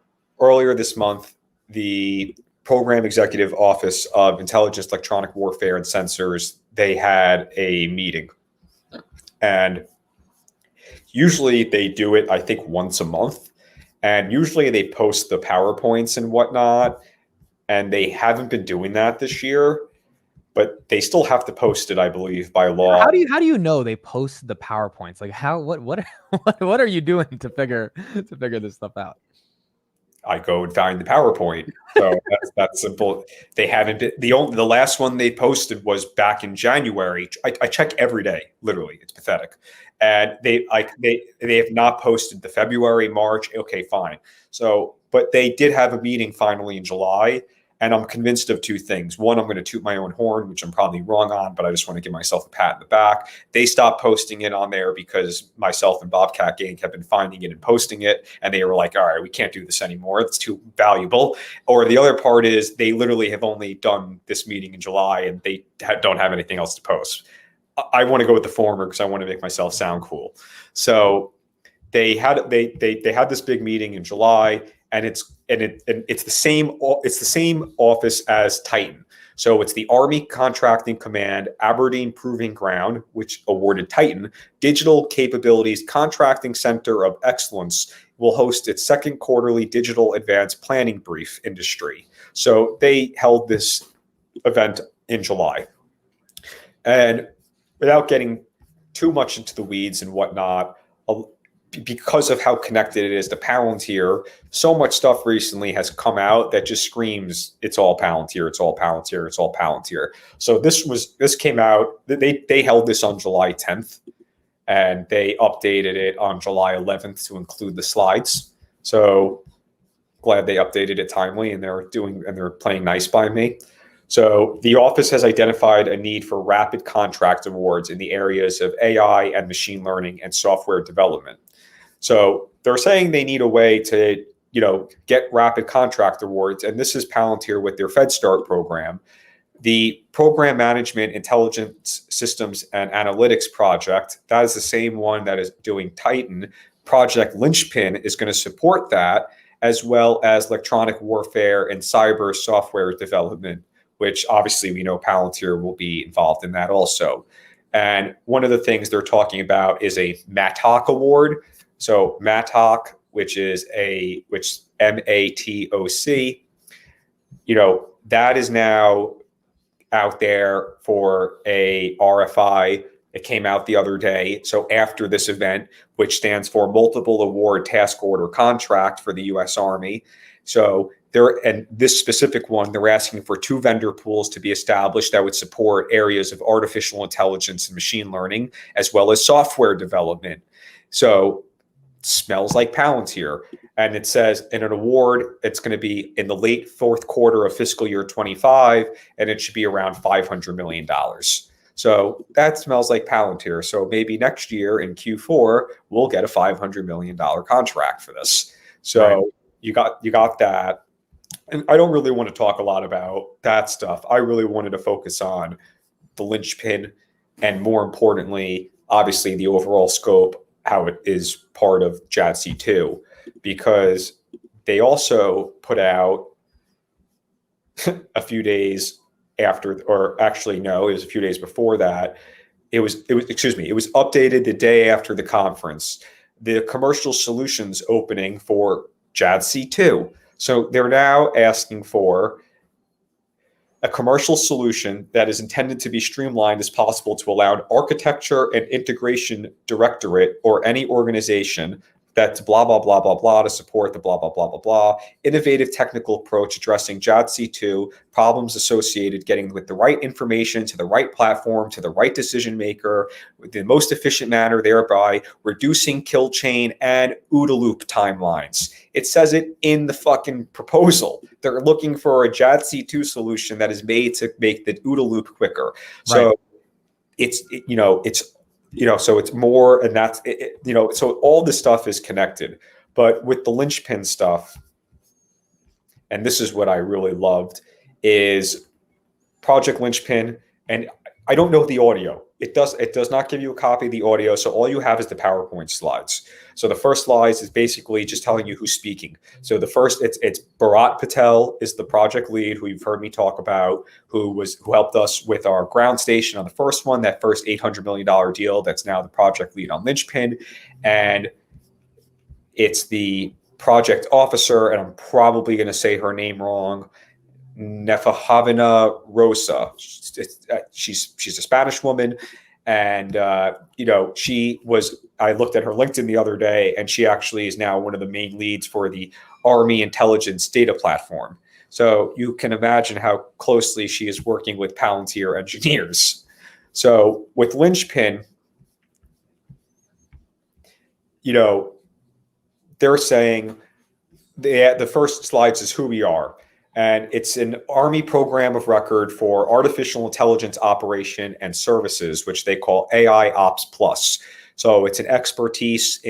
this month, the Program Executive Office of Intelligence, Electronic Warfare, and Sensors, they had a meeting. And usually they do it, I think, once a month. And usually they post the PowerPoints and whatnot. And they haven't been doing that this year. But they still have to post it, I believe, by law. How do you know they post the PowerPoints? Like what are you doing to figure this stuff out? I go and find the PowerPoint. So that's simple. They haven't been, the last one they posted was back in January. I check every day, literally. It's pathetic. And they have not posted the February, March. Okay, fine. So, but they did have a meeting finally in July. And I'm convinced of two things. One, I'm going to toot my own horn, which I'm probably wrong on, but I just want to give myself a pat in the back. They stopped posting it on there because myself and Bobcat Gang have been finding it and posting it. And they were like, all right, we can't do this anymore. It's too valuable. Or the other part is they literally have only done this meeting in July and they don't have anything else to post. I want to go with the former because I want to make myself sound cool. So they had this big meeting in July. And it's the same office as Titan. So it's the Army Contracting Command, Aberdeen Proving Ground, which awarded Titan. Digital Capabilities Contracting Center of Excellence will host its second quarterly Digital Advanced Planning Brief industry. So they held this event in July. And without getting too much into the weeds and whatnot, because of how connected it is to Palantir, so much stuff recently has come out that just screams, it's all Palantir, it's all Palantir, it's all Palantir. So this came out, they held this on July 10th, and they updated it on July 11th to include the slides. So glad they updated it timely, and they're playing nice by me. So the office has identified a need for rapid contract awards in the areas of AI and machine learning and software development. So they're saying they need a way to, get rapid contract awards. And this is Palantir with their FedStart program. The Program Management, Intelligence Systems, and Analytics project, that is the same one that is doing Titan. Project Lynchpin is going to support that, as well as electronic warfare and cyber software development, which obviously we know Palantir will be involved in that also. And one of the things they're talking about is a MATOC award. So MATOC, which MATOC, that is now out there for a RFI. It came out the other day. So after this event, which stands for Multiple Award Task Order Contract for the U.S. Army. So this specific one, they're asking for 2 vendor pools to be established that would support areas of artificial intelligence and machine learning, as well as software development. So smells like Palantir. And it says in an award, it's going to be in the late fourth quarter of fiscal year 25, and it should be around $500 million. So that smells like Palantir. So maybe next year in Q4, we'll get a $500 million contract for this. So you got that. And I don't really want to talk a lot about that stuff. I really wanted to focus on the Lynchpin and, more importantly, obviously the overall scope, how it is part of JADC2, because they also put out a few days after, or actually no, it was a few days before that. It was updated the day after the conference, the commercial solutions opening for JADC2. So they're now asking for a commercial solution that is intended to be streamlined as possible to allow architecture and integration directorate or any organization that's blah, blah, blah, blah, blah to support the blah, blah, blah, blah, blah. Innovative technical approach addressing JADC2 problems associated getting with the right information to the right platform, to the right decision maker, with the most efficient manner, thereby reducing kill chain and OODA loop timelines. It says it in the fucking proposal. They're looking for a JADC2 solution that is made to make the OODA loop quicker. So it's so it's more, and that's, so all this stuff is connected. But with the Lynchpin stuff, and this is what I really loved, is Project Lynchpin, and I don't know the audio. It does not give you a copy of the audio, so all you have is the PowerPoint slides. So the first slides is basically just telling you who's speaking. So the first, it's Bharat Patel is the project lead, who you've heard me talk about, who helped us with our ground station on the first one, that first $800 million deal. That's now the project lead on Lynchpin, and it's the project officer, and I'm probably going to say her name wrong, Nefahavina Rosa. She's a Spanish woman, and she was. I looked at her LinkedIn the other day, and she actually is now one of the main leads for the Army Intelligence Data Platform. So you can imagine how closely she is working with Palantir engineers. So with Lynchpin, they're saying the first slides is who we are. And it's an Army program of record for artificial intelligence operation and services, which they call AI Ops Plus. So it's an expertise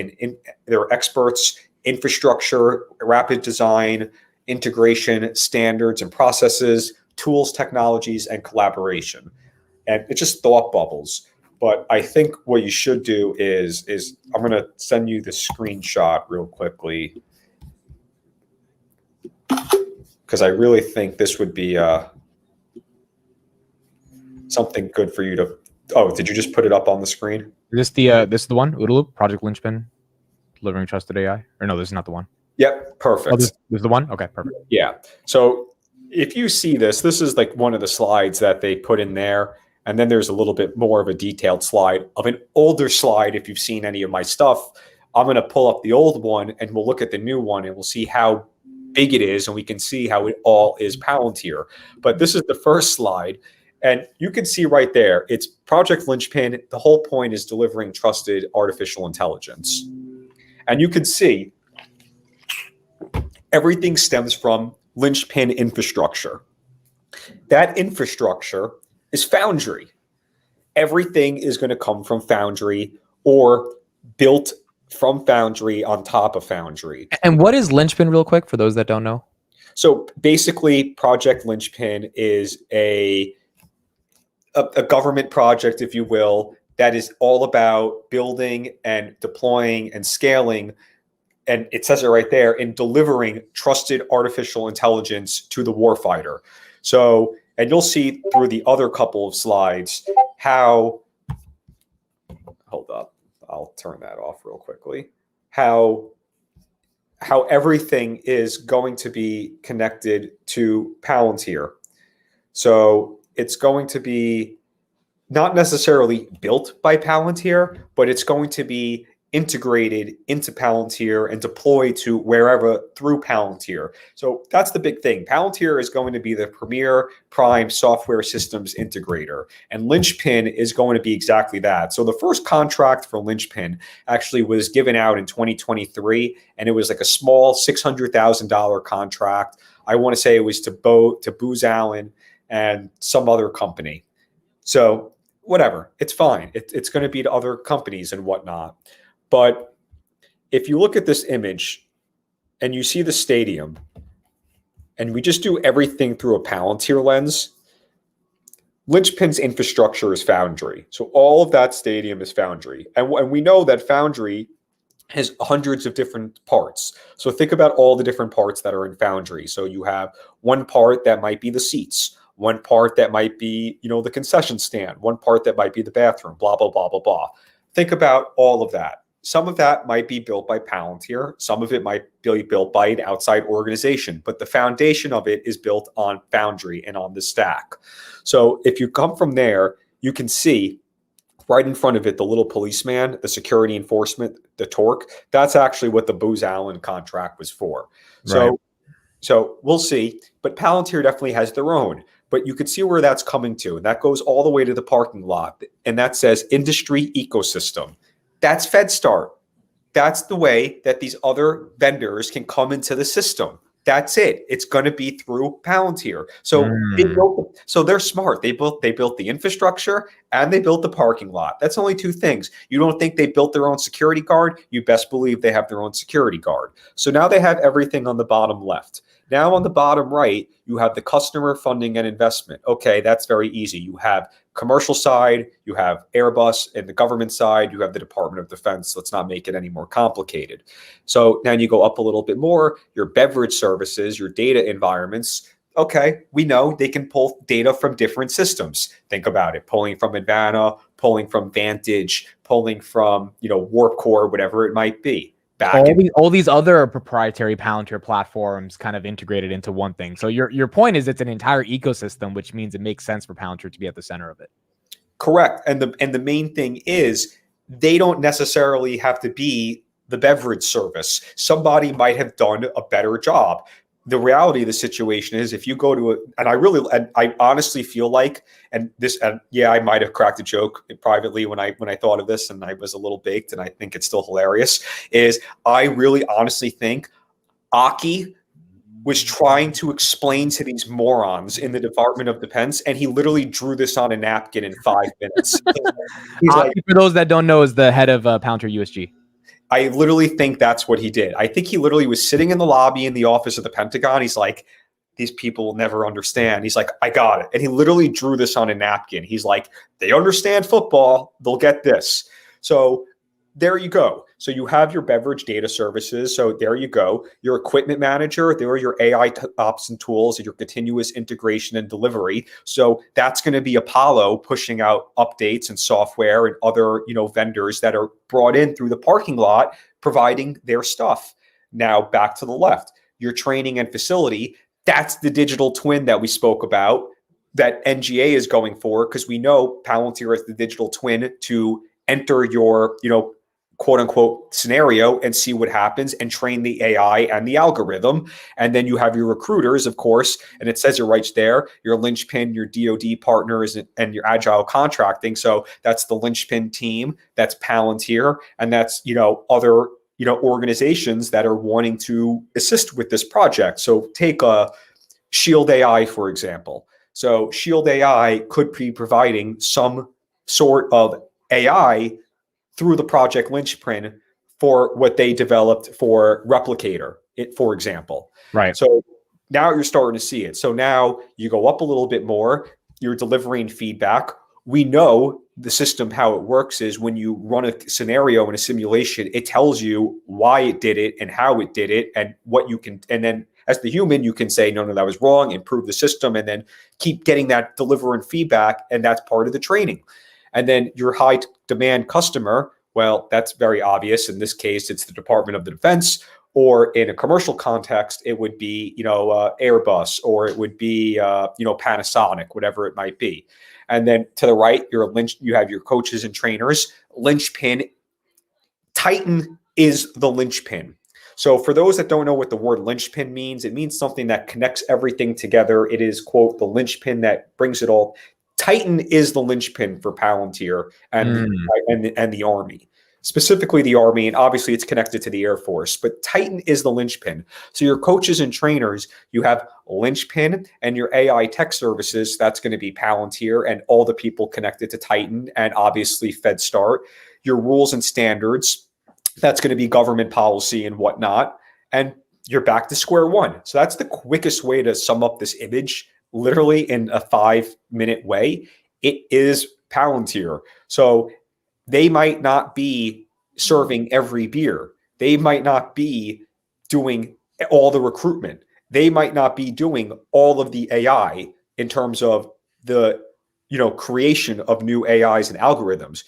they're experts, infrastructure, rapid design, integration, standards and processes, tools, technologies, and collaboration. And it's just thought bubbles. But I think what you should do is I'm going to send you the screenshot real quickly, because I really think this would be something good for you to. Oh, did you just put it up on the screen? Is this this is the one? OODA loop, Project Lynchpin, delivering trusted AI? Or no, this is not the one. Yep, perfect. Oh, this is the one? Okay, perfect. Yeah. So if you see this is like one of the slides that they put in there. And then there's a little bit more of a detailed slide of an older slide. If you've seen any of my stuff, I'm going to pull up the old one and we'll look at the new one and we'll see how big it is, and we can see how it all is Palantir. But this is the first slide, and you can see right there, it's Project Lynchpin. The whole point is delivering trusted artificial intelligence. And you can see everything stems from Lynchpin infrastructure. That infrastructure is Foundry. Everything is going to come from Foundry or built from Foundry on top of Foundry. And what is Lynchpin, real quick, for those that don't know? So basically, Project Lynchpin is a government project, if you will, that is all about building and deploying and scaling, and it says it right there, in delivering trusted artificial intelligence to the warfighter. So, and you'll see through the other couple of slides how, hold up, I'll turn that off real quickly, how everything is going to be connected to Palantir. So it's going to be not necessarily built by Palantir, but it's going to be integrated into Palantir and deployed to wherever through Palantir. So that's the big thing. Palantir is going to be the premier prime software systems integrator, and Lynchpin is going to be exactly that. So the first contract for Lynchpin actually was given out in 2023, and it was like a small $600,000 contract. I want to say it was to Booz Allen and some other company. So whatever, it's fine. It's going to be to other companies and whatnot. But if you look at this image and you see the stadium, and we just do everything through a Palantir lens, Lynchpin's infrastructure is Foundry. So all of that stadium is Foundry. And we know that Foundry has hundreds of different parts. So think about all the different parts that are in Foundry. So you have one part that might be the seats, one part that might be, the concession stand, one part that might be the bathroom, blah, blah, blah, blah, blah. Think about all of that. Some of that might be built by Palantir. Some of it might be built by an outside organization, but the foundation of it is built on Foundry and on the stack. So if you come from there, you can see right in front of it, the little policeman, the security enforcement, the torque, that's actually what the Booz Allen contract was for. Right. So we'll see, but Palantir definitely has their own. But you can see where that's coming to. And that goes all the way to the parking lot. And that says industry ecosystem. That's FedStart. That's the way that these other vendors can come into the system. That's it. It's going to be through Palantir. So so they're smart. They built the infrastructure and they built the parking lot. That's only two things. You don't think they built their own security guard? You best believe they have their own security guard. So now they have everything on the bottom left. Now on the bottom right, you have the customer funding and investment. Okay, that's very easy. You have commercial side, you have Airbus, and the government side, you have the Department of Defense. Let's not make it any more complicated. So now you go up a little bit more, your beverage services, your data environments. Okay, we know they can pull data from different systems. Think about it, pulling from Advana, pulling from Vantage, pulling from, Warp Core, whatever it might be. All these other proprietary Palantir platforms kind of integrated into one thing. So your point is it's an entire ecosystem, which means it makes sense for Palantir to be at the center of it. Correct. And the main thing is they don't necessarily have to be the beverage service. Somebody might have done a better job. The reality of the situation is if you go to I honestly feel like, I might have cracked a joke privately when I thought of this, and I was a little baked, and I think it's still hilarious, is I really honestly think Aki was trying to explain to these morons in the Department of Defense, and he literally drew this on a napkin in 5 minutes. He's Aki, for those that don't know, is the head of Palantir USG. I literally think that's what he did. I think he literally was sitting in the lobby in the office of the Pentagon. He's like, these people will never understand. He's like, I got it. And he literally drew this on a napkin. He's like, they understand football. They'll get this. So there you go. So you have your beverage data services. So there you go. Your equipment manager, there are your AI ops and tools and your continuous integration and delivery. So that's going to be Apollo pushing out updates and software and other, vendors that are brought in through the parking lot, providing their stuff. Now back to the left, your training and facility. That's the digital twin that we spoke about that NGA is going for, because we know Palantir is the digital twin to enter your, quote unquote scenario and see what happens and train the AI and the algorithm. And then you have your recruiters, of course, and it says it right there, your Lynchpin, your DoD partners, and your agile contracting. So that's the Lynchpin team, that's Palantir, and that's, other, organizations that are wanting to assist with this project. So take a Shield AI, for example. So Shield AI could be providing some sort of AI through the project Lynchpin for what they developed for Replicator, for example. Right. So now you're starting to see it. So now you go up a little bit more, you're delivering feedback. We know the system, how it works is when you run a scenario in a simulation, it tells you why it did it and how it did it and what you can, and then as the human, you can say, no, that was wrong, improve the system, and then keep getting that delivering feedback. And that's part of the training. And then your high demand customer, well, that's very obvious. In this case, it's the Department of the Defense, or in a commercial context, it would be, Airbus, or it would be, Panasonic, whatever it might be. And then to the right, you have your coaches and trainers. Lynchpin, Titan is the Lynchpin. So for those that don't know what the word Lynchpin means, it means something that connects everything together. It is, quote, the Lynchpin that brings it all. Titan is the Lynchpin for Palantir and the Army. specifically the Army, and obviously it's connected to the Air Force, but Titan is the linchpin. So your coaches and trainers, you have Lynchpin, and your AI tech services, that's going to be Palantir and all the people connected to Titan, and obviously FedStart. Your rules and standards, that's going to be government policy and whatnot. And you're back to square one. So that's the quickest way to sum up this image, literally in a 5-minute way. It is Palantir. So they might not be serving every beer. They might not be doing all the recruitment. They might not be doing all of the AI in terms of the, creation of new AIs and algorithms.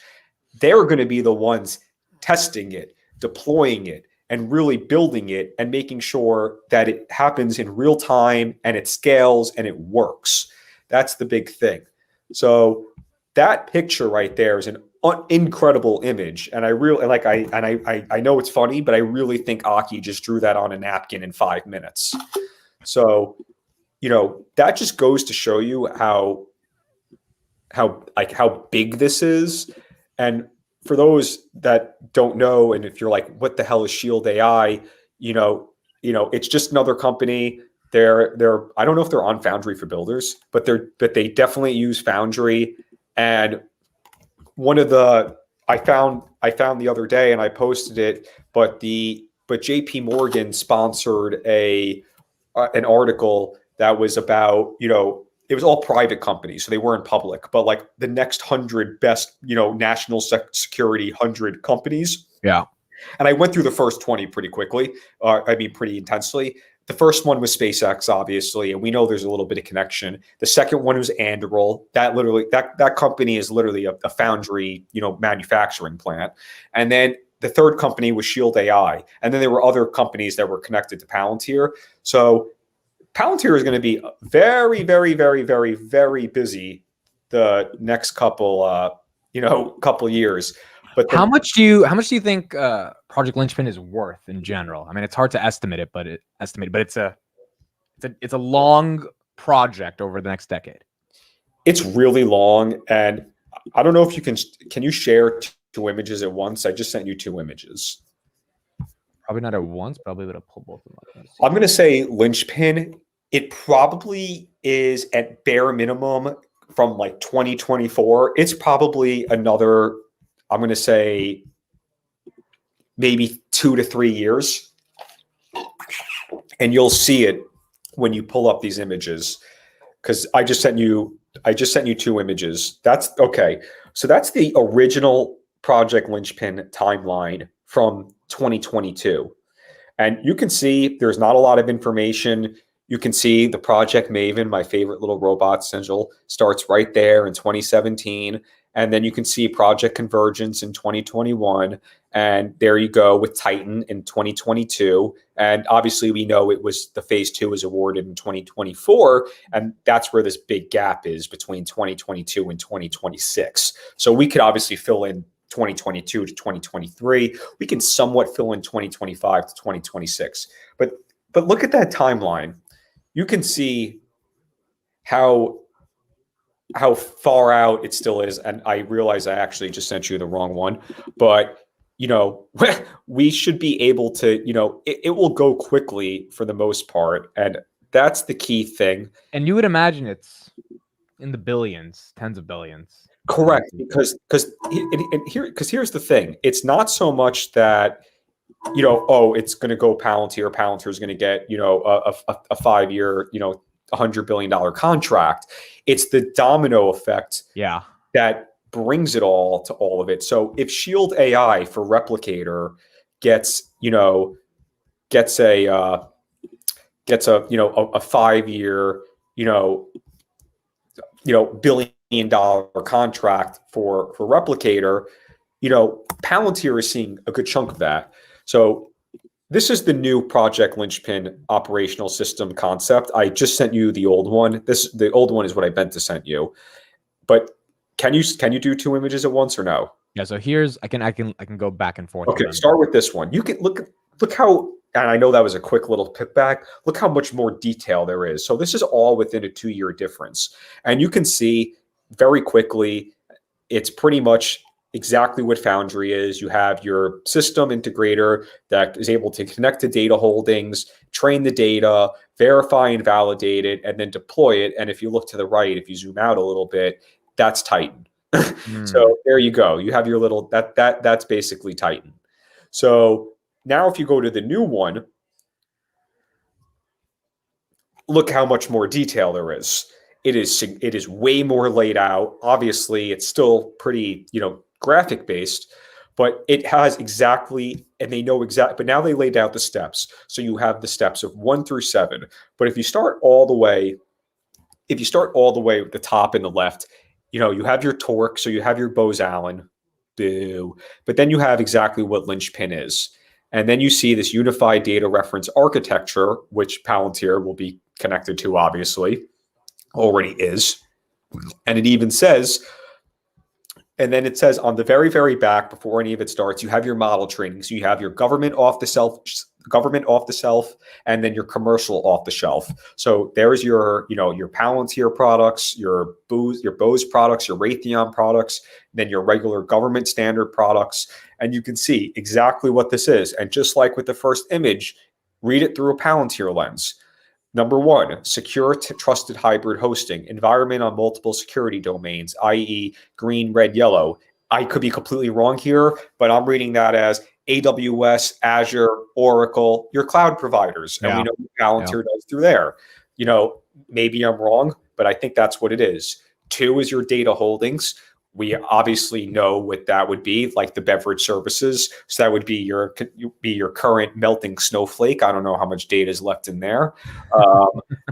They're going to be the ones testing it, deploying it, and really building it and making sure that it happens in real time and it scales and it works. That's the big thing. So that picture right there is an incredible image. And I know it's funny, but I really think Aki just drew that on a napkin in 5 minutes. So, that just goes to show you how big this is. And for those that don't know, and if you're like, what the hell is Shield AI? It's just another company. They're I don't know if they're on Foundry for Builders, but they definitely use Foundry. And one of the I found the other day, and I posted it, but JP Morgan sponsored an article that was about, it was all private companies, so they weren't public, but like the next 100 best, national security 100 companies. Yeah. And I went through the first 20 pretty quickly. Pretty intensely. The first one was SpaceX, obviously, and we know there's a little bit of connection. The second one was Anduril. That company is literally a foundry, manufacturing plant. And then the third company was Shield AI. And then there were other companies that were connected to Palantir. So Palantir is going to be very, very, very, very, very busy the next couple years. But how much do you think Project Lynchpin is worth in general? I mean, it's hard to estimate it, but it's a long project over the next decade. It's really long, and I don't know if you can you share two images at once? I just sent you 2 images. Probably not at once, probably would have pulled both of them up. I'm going to say Lynchpin, it probably is at bare minimum from like 2024. It's probably another, I'm going to say maybe 2 to 3 years. And you'll see it when you pull up these images, because I just sent you 2 images. That's okay. So that's the original Project Lynchpin timeline from 2022. And you can see there's not a lot of information. You can see the Project Maven, my favorite little robot sigil, starts right there in 2017. And then you can see Project Convergence in 2021. And there you go with Titan in 2022. And obviously we know the phase 2 was awarded in 2024. And that's where this big gap is between 2022 and 2026. So we could obviously fill in 2022 to 2023. We can somewhat fill in 2025 to 2026. But look at that timeline. You can see how far out it still is. And I realize I actually just sent you the wrong one, but we should be able to, it will go quickly for the most part. And that's the key thing. And you would imagine it's in the billions, tens of billions. Correct. Because here's the thing. It's not so much that, it's going to go Palantir. Palantir is going to get, a 5-year, $100 billion contract. It's the domino effect. Yeah. That brings it all to all of it. So if Shield AI for Replicator gets a 5-year, billion-dollar contract for Replicator, Palantir is seeing a good chunk of that. So this is the new Project Lynchpin operational system concept. I just sent you the old one. The old one is what I meant to send you. But can you do 2 images at once or no? Yeah. So here's I can go back and forth. Okay, start with this one. You can look how, and I know that was a quick little pick back. Look how much more detail there is. So this is all within a 2-year difference, and you can see very quickly. It's pretty much exactly what Foundry is. You have your system integrator that is able to connect to data holdings, train the data, verify and validate it, and then deploy it. And if you look to the right, if you zoom out a little bit, that's Titan. So there you go. You have your little that's basically Titan. So now if you go to the new one, look how much more detail there is. It is way more laid out. Obviously, it's still pretty, graphic based, but it has exactly, and they know exactly, but now they laid out the steps. So you have the steps of 1 through 7. But if you start all the way at the top and the left, you have your torque, so you have your Bose-Allen, boo. But then you have exactly what Lynchpin is. And then you see this unified data reference architecture, which Palantir will be connected to, obviously, already is. And it even says, and then it says on the very, very back, before any of it starts, you have your model training. So you have your government off the shelf, and then your commercial off the shelf. So there's your Palantir products, your Bose products, your Raytheon products, then your regular government standard products. And you can see exactly what this is. And just like with the first image, read it through a Palantir lens. Number 1, secure trusted hybrid hosting, environment on multiple security domains, i.e. green, red, yellow. I could be completely wrong here, but I'm reading that as AWS, Azure, Oracle, your cloud providers. And we know what Palantir does through there. Maybe I'm wrong, but I think that's what it is. 2 is your data holdings. We obviously know what that would be, like the beverage services. So that would be your current melting snowflake. I don't know how much data is left in there.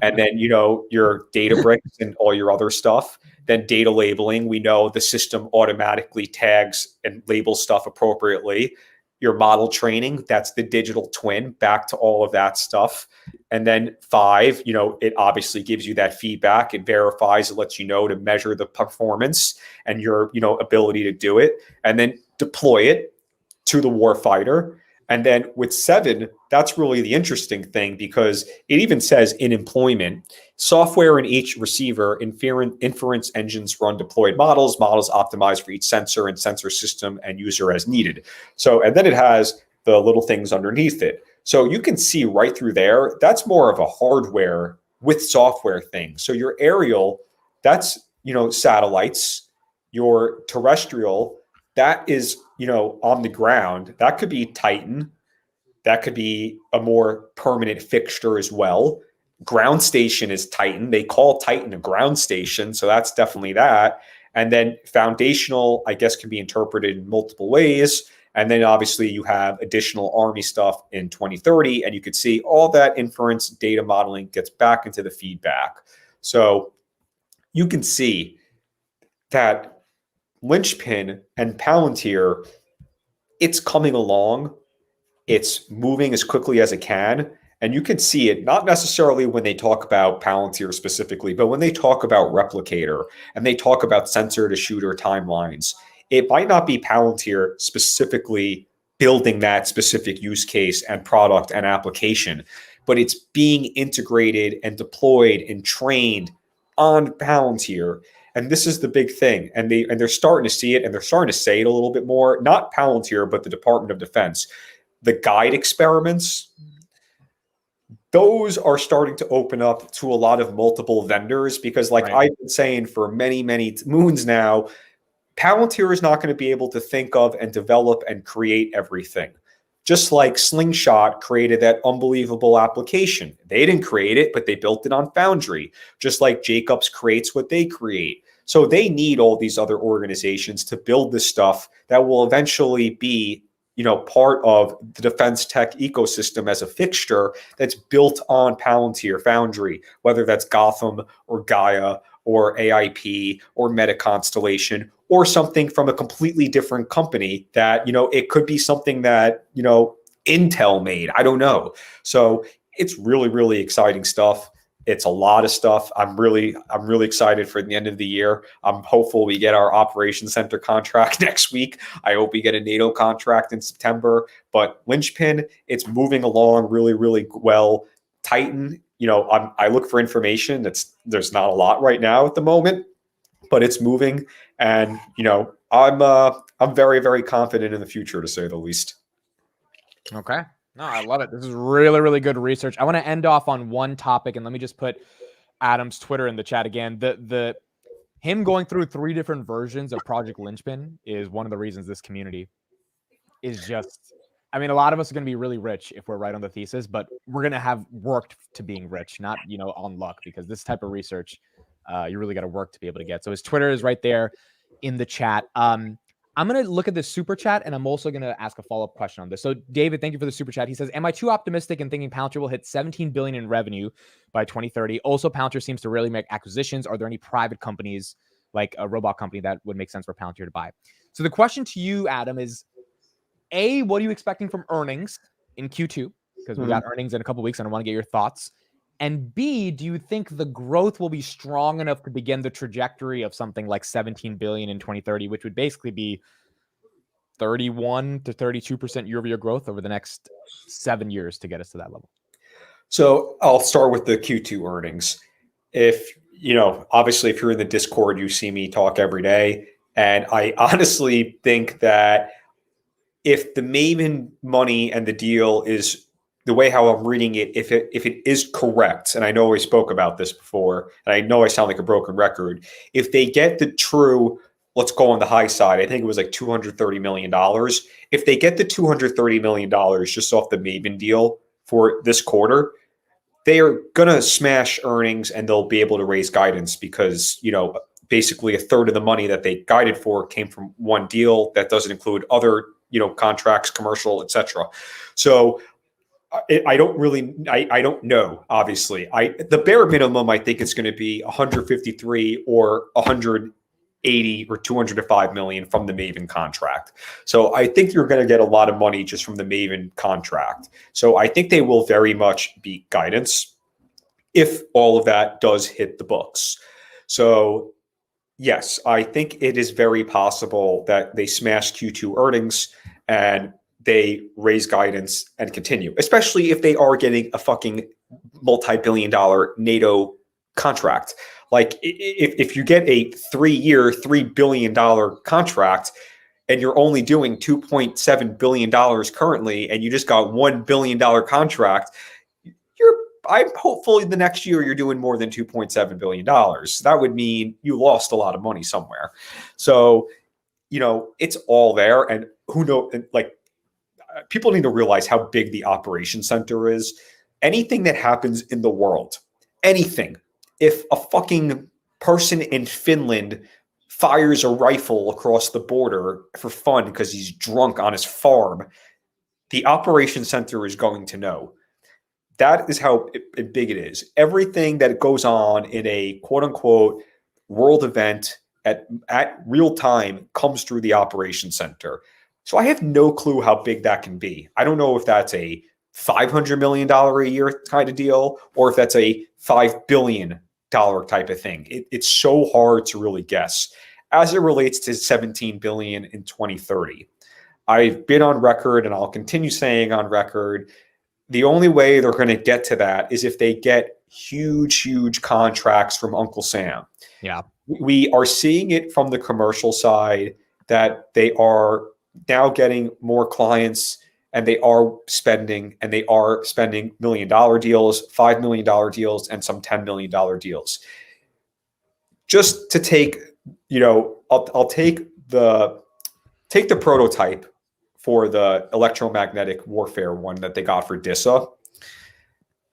And then, your Databricks and all your other stuff. Then data labeling. We know the system automatically tags and labels stuff appropriately. Your model training, that's the digital twin, back to all of that stuff. And then 5, it obviously gives you that feedback. It verifies, it lets you know to measure the performance and your, ability to do it, and then deploy it to the warfighter. And then with 7, that's really the interesting thing, because it even says in employment, software in each receiver, inference engines run deployed models optimized for each sensor and sensor system and user as needed. So, and then it has the little things underneath it. So you can see right through there, that's more of a hardware with software thing. So your aerial, that's, satellites. Your terrestrial, that is, on the ground. That could be Titan. That could be a more permanent fixture as well. Ground station is Titan. They call Titan a ground station, so that's definitely that. And then foundational, I guess, can be interpreted in multiple ways. And then obviously you have additional Army stuff in 2030, and you could see all that inference data modeling gets back into the feedback. So you can see that Lynchpin and Palantir, it's coming along. It's moving as quickly as it can. And you can see it not necessarily when they talk about Palantir specifically, but when they talk about Replicator and they talk about sensor to shooter timelines. It might not be Palantir specifically building that specific use case and product and application, but it's being integrated and deployed and trained on Palantir. And this is the big thing. And they're starting to see it, and they're starting to say it a little bit more, not Palantir, but the Department of Defense. The guide experiments, those are starting to open up to a lot of multiple vendors, because like I've been saying for many, many moons now, Palantir is not going to be able to think of and develop and create everything. Just like Slingshot created that unbelievable application. They didn't create it, but they built it on Foundry. Just like Jacobs creates what they create. So they need all these other organizations to build this stuff that will eventually be, part of the defense tech ecosystem as a fixture that's built on Palantir Foundry, whether that's Gotham or Gaia or AIP or Meta Constellation, or something from a completely different company that, it could be something that, Intel made. I don't know. So it's really, really exciting stuff. It's a lot of stuff. I'm really excited for the end of the year. I'm hopeful we get our operations center contract next week. I hope we get a NATO contract in September. But Lynchpin, it's moving along really, really well. Titan, I look for information. There's not a lot right now at the moment, but it's moving. And, I'm very, very confident in the future, to say the least. Okay. No, I love it. This is really, really good research. I want to end off on one topic, and let me just put Adam's Twitter in the chat again. Him going through 3 different versions of Project Lynchpin is one of the reasons this community is just, I mean, a lot of us are going to be really rich if we're right on the thesis, but we're going to have worked to being rich, not, on luck, because this type of research, you really got to work to be able to get. So his Twitter is right there in the chat. I'm going to look at the super chat, and I'm also going to ask a follow-up question on this. So David, thank you for the super chat. He says, am I too optimistic in thinking Palantir will hit 17 billion in revenue by 2030? Also, Palantir seems to really make acquisitions. Are there any private companies like a robot company that would make sense for Palantir to buy? So the question to you, Adam, is A, what are you expecting from earnings in Q2? Because we got earnings in a couple of weeks, and I want to get your thoughts. And B, do you think the growth will be strong enough to begin the trajectory of something like 17 billion in 2030, which would basically be 31 to 32% year-over-year growth over the next 7 years to get us to that level? So I'll start with the Q2 earnings. Obviously, if you're in the Discord, you see me talk every day. And I honestly think that if the Maven money and the deal is the way how I'm reading it, if it is correct, and I know we spoke about this before, and I know I sound like a broken record, if they get the true, let's go on the high side, I think it was like $230 million. If they get the $230 million just off the Maven deal for this quarter, they are going to smash earnings, and they'll be able to raise guidance because, basically a third of the money that they guided for came from one deal that doesn't include other, contracts, commercial, etc. So I don't know. Obviously, the bare minimum, I think it's going to be 153 or 180 or 205 million from the Maven contract. So I think you're going to get a lot of money just from the Maven contract. So I think they will very much beat guidance if all of that does hit the books. So yes, I think it is very possible that they smash Q2 earnings and they raise guidance and continue, especially if they are getting a fucking multi-billion-dollar NATO contract. Like if you get a 3-year, $3 billion contract and you're only doing $2.7 billion currently, and you just got $1 billion contract, I'm hopefully the next year you're doing more than $2.7 billion. That would mean you lost a lot of money somewhere. So, it's all there. And who knows, people need to realize how big the operation center is. Anything that happens in the world, anything, if a fucking person in Finland fires a rifle across the border for fun because he's drunk on his farm, the operation center is going to know. That is how big it is. Everything that goes on in a quote unquote world event at real time comes through the operation center. So I have no clue how big that can be. I don't know if that's a $500 million a year kind of deal or if that's a $5 billion type of thing. It's so hard to really guess. As it relates to 17 billion in 2030, I've been on record and I'll continue saying on record, the only way they're going to get to that is if they get huge contracts from Uncle Sam. Yeah. We are seeing it from the commercial side that they are now getting more clients and they are spending $1 million deals, $5 million deals, and some $10 million deals. Just to take, I'll take the prototype for the electromagnetic warfare one that they got for DISA.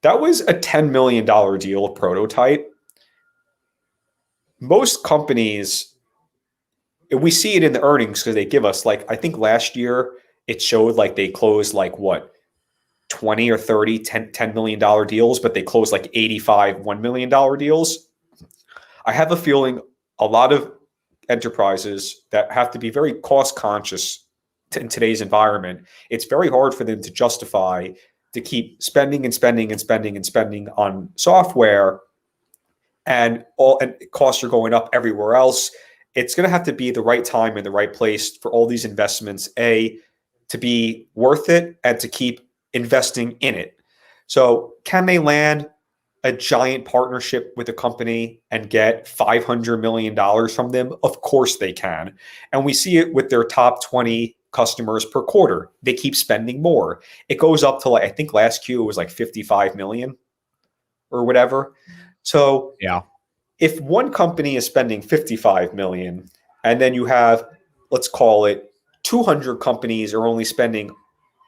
That was a $10 million deal prototype. Most companies, we see it in the earnings because they give us, I think last year it showed they closed 20 or 30 $10 million deals, but they closed 85 $1 million deals. I have a feeling a lot of enterprises that have to be very cost conscious in today's environment, it's very hard for them to justify to keep spending on software, and costs are going up everywhere else. It's going to have to be the right time and the right place for all these investments, to be worth it and to keep investing in it. So can they land a giant partnership with a company and get $500 million from them? Of course they can. And we see it with their top 20 customers per quarter. They keep spending more. It goes up to, like, I think last Q it was like 55 million or whatever. So Yeah. if one company is spending 55 million and then you have, let's call it 200 companies are only spending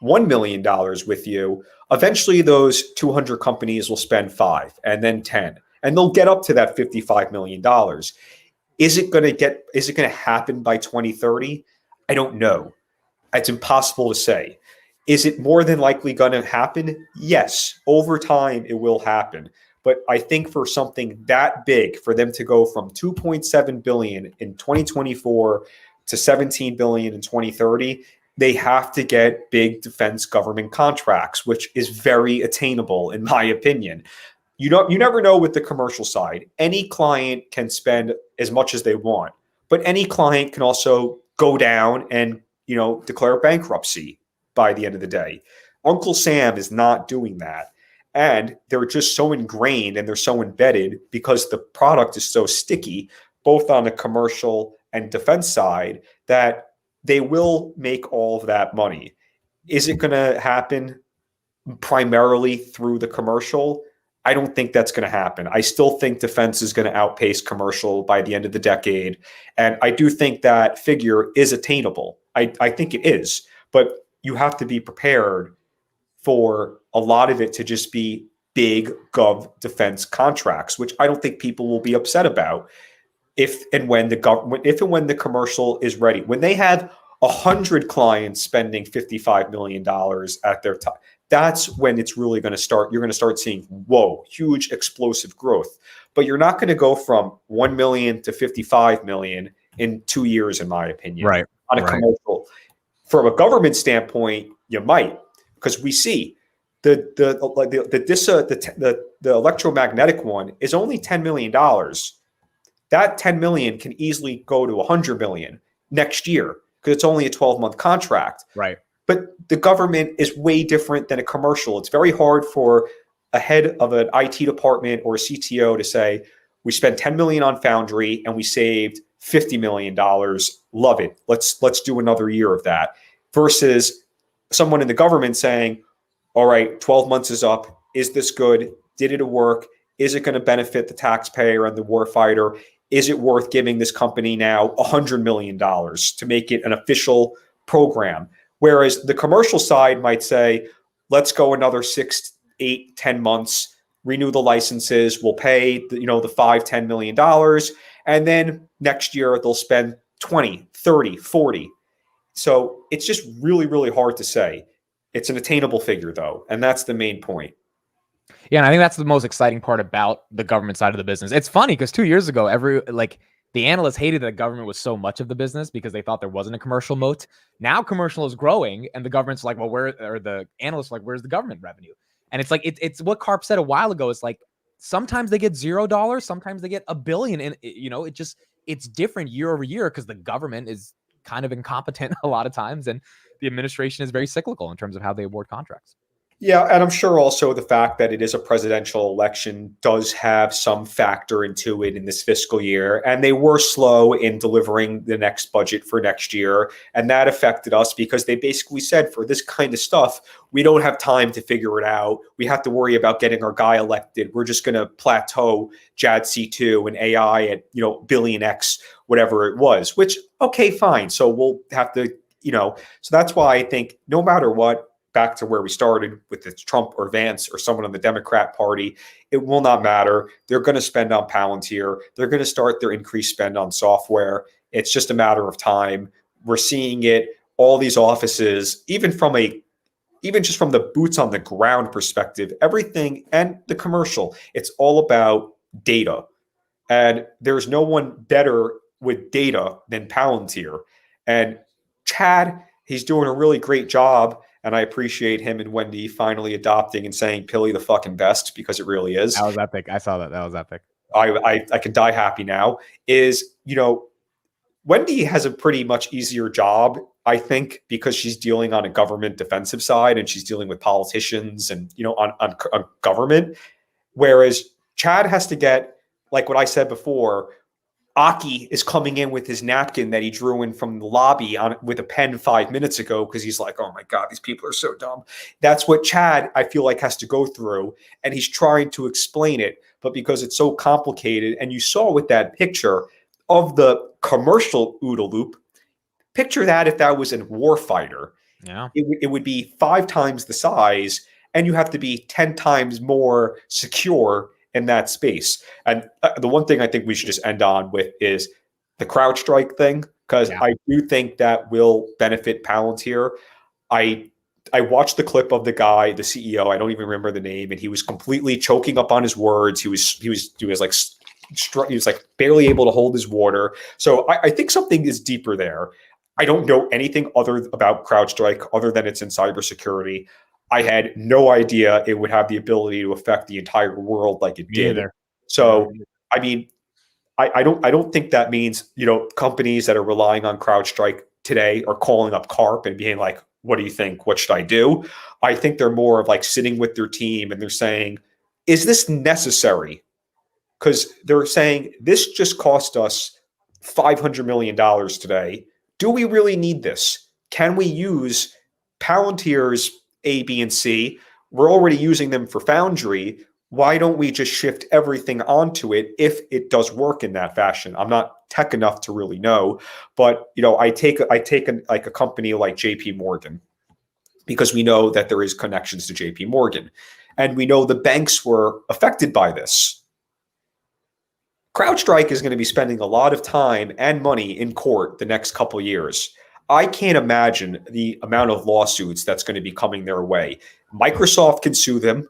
$1 million with you, eventually those 200 companies will spend 5 and then 10, and they'll get up to that $55 million. Is it going to happen by 2030? I don't know. It's impossible to say. Is it more than likely going to happen? Yes. Over time, it will happen. But I think for something that big, for them to go from 2.7 billion in 2024 to 17 billion in 2030, they have to get big defense government contracts, which is very attainable, in my opinion. You never know with the commercial side. Any client can spend as much as they want, but any client can also go down and declare bankruptcy by the end of the day. Uncle Sam is not doing that. And they're just so ingrained and they're so embedded because the product is so sticky, both on the commercial and defense side, that they will make all of that money. Is it going to happen primarily through the commercial? I don't think that's going to happen. I still think defense is going to outpace commercial by the end of the decade. And I do think that figure is attainable. I think it is, but you have to be prepared for a lot of it to just be big gov defense contracts, which I don't think people will be upset about if and when the commercial is ready. When they have 100 clients spending $55 million at their time, that's when it's really going to start. You're going to start seeing, whoa, huge explosive growth. But you're not going to go from 1 million to 55 million in 2 years, in my opinion. Right. On a commercial. From a government standpoint, you might, because we see the electromagnetic one is only $10 million. That 10 million can easily go to 100 million next year because it's only a 12-month contract. Right. But the government is way different than a commercial. It's very hard for a head of an IT department or a CTO to say, we spent 10 million on Foundry and we saved $50 million. Love it. Let's do another year of that. Versus someone in the government saying, all right, 12 months is up. Is this good? Did it work? Is it going to benefit the taxpayer and the warfighter? Is it worth giving this company now $100 million to make it an official program? Whereas the commercial side might say, let's go another 6, 8, 10 months, renew the licenses. We'll pay the $5-10 million. And then next year they'll spend 20, 30, 40. So it's just really, really hard to say. It's an attainable figure, though, and that's the main point. Yeah, and I think that's the most exciting part about the government side of the business. It's funny because 2 years ago, the analysts hated that government was so much of the business because they thought there wasn't a commercial moat. Now commercial is growing, and the government's like, well, the analysts are like, where's the government revenue? And it's like it's what Karp said a while ago. It's like sometimes they get $0, sometimes they get $1 billion, and it's different year over year because the government is kind of incompetent a lot of times, and the administration is very cyclical in terms of how they award contracts. Yeah, and I'm sure also the fact that it is a presidential election does have some factor into it in this fiscal year. And they were slow in delivering the next budget for next year. And that affected us because they basically said, for this kind of stuff, we don't have time to figure it out. We have to worry about getting our guy elected. We're just going to plateau JADC2 and AI at, billion X, whatever it was, which, okay, fine. So we'll have to, so that's why I think no matter what, back to where we started with it's Trump or Vance or someone on the Democrat Party, it will not matter. They're going to spend on Palantir. They're going to start their increased spend on software. It's just a matter of time. We're seeing it. All these offices, even just from the boots on the ground perspective, everything and the commercial, it's all about data. And there's no one better with data than Palantir. And Chad, he's doing a really great job. And I appreciate him and Wendy finally adopting and saying Pilly the fucking best, because it really is. That was epic. I saw that. That was epic. I can die happy now. Wendy has a pretty much easier job, I think, because she's dealing on a government defensive side and she's dealing with politicians and, on government. Whereas Chad has to get, like what I said before, Aki is coming in with his napkin that he drew in from the lobby with a pen 5 minutes ago because he's like, oh my God, these people are so dumb. That's what Chad, I feel like, has to go through. And he's trying to explain it. But because it's so complicated, and you saw with that picture of the commercial OODA loop, picture that if that was a warfighter. Yeah. It would be 5 times the size, and you have to be 10 times more secure in that space. And the one thing I think we should just end on with is the Crowdstrike thing, because I do think that will benefit Palantir. I watched the clip of the guy, the CEO. I don't even remember the name, and he was completely choking up on his words. He was like barely able to hold his water. So I think something is deeper there. I don't know anything other about CrowdStrike other than it's in cybersecurity. I had no idea it would have the ability to affect the entire world like it did. So, I mean, I don't think that means, companies that are relying on CrowdStrike today are calling up Karp and being like, what do you think? What should I do? I think they're more of like sitting with their team and they're saying, is this necessary? Because they're saying this just cost us $500 million today. Do we really need this? Can we use Palantir's A, B, and C? We're already using them for Foundry. Why don't we just shift everything onto it if it does work in that fashion? I'm not tech enough to really know, but I take like a company like JP Morgan, because we know that there is connections to JP Morgan, and we know the banks were affected by this. CrowdStrike is going to be spending a lot of time and money in court the next couple of years. I can't imagine the amount of lawsuits that's going to be coming their way. Microsoft can sue them.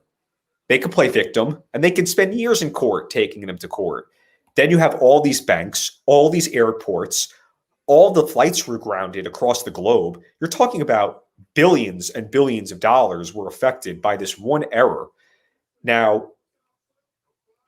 They can play victim, and they can spend years in court taking them to court. Then you have all these banks, all these airports, all the flights were grounded across the globe. You're talking about billions and billions of dollars were affected by this one error. Now,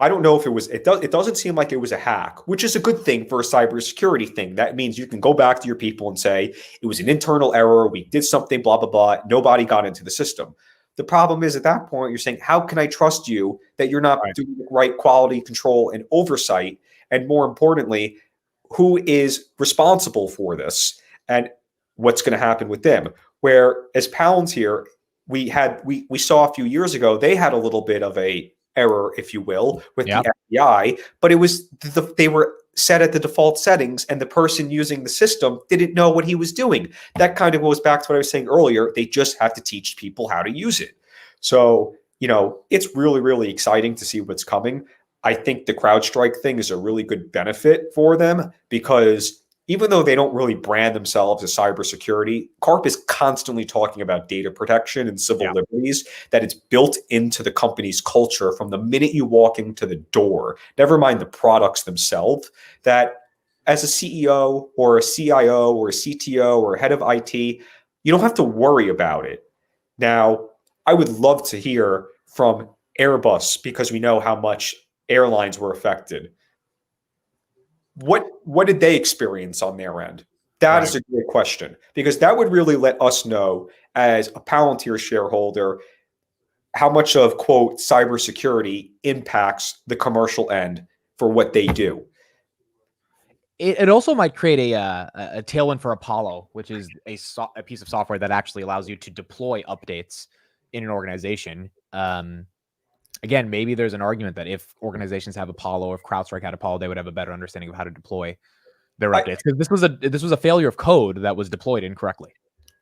I don't know if it doesn't seem like it was a hack, which is a good thing for a cybersecurity thing. That means you can go back to your people and say, it was an internal error. We did something, blah, blah, blah. Nobody got into the system. The problem is at that point, you're saying, how can I trust you that you're not doing the right quality control and oversight? And more importantly, who is responsible for this and what's going to happen with them? Where as Palantir, we saw a few years ago, they had a little bit of a error, if you will, with the FBI, but it was they were set at the default settings, and the person using the system didn't know what he was doing. That kind of goes back to what I was saying earlier. They just have to teach people how to use it. So, it's really, really exciting to see what's coming. I think the CrowdStrike thing is a really good benefit for them, because even though they don't really brand themselves as cybersecurity, Karp is constantly talking about data protection and civil liberties, that it's built into the company's culture from the minute you walk into the door, never mind the products themselves, that as a CEO or a CIO or a CTO or a head of IT, you don't have to worry about it. Now, I would love to hear from Airbus, because we know how much airlines were affected. What did they experience on their end? That is a great question, because that would really let us know as a Palantir shareholder how much of, quote, cybersecurity impacts the commercial end for what they do. It also might create a tailwind for Apollo, which is a piece of software that actually allows you to deploy updates in an organization. Again, maybe there's an argument that if organizations have Apollo, or if CrowdStrike had Apollo, they would have a better understanding of how to deploy their updates. Because this was a failure of code that was deployed incorrectly.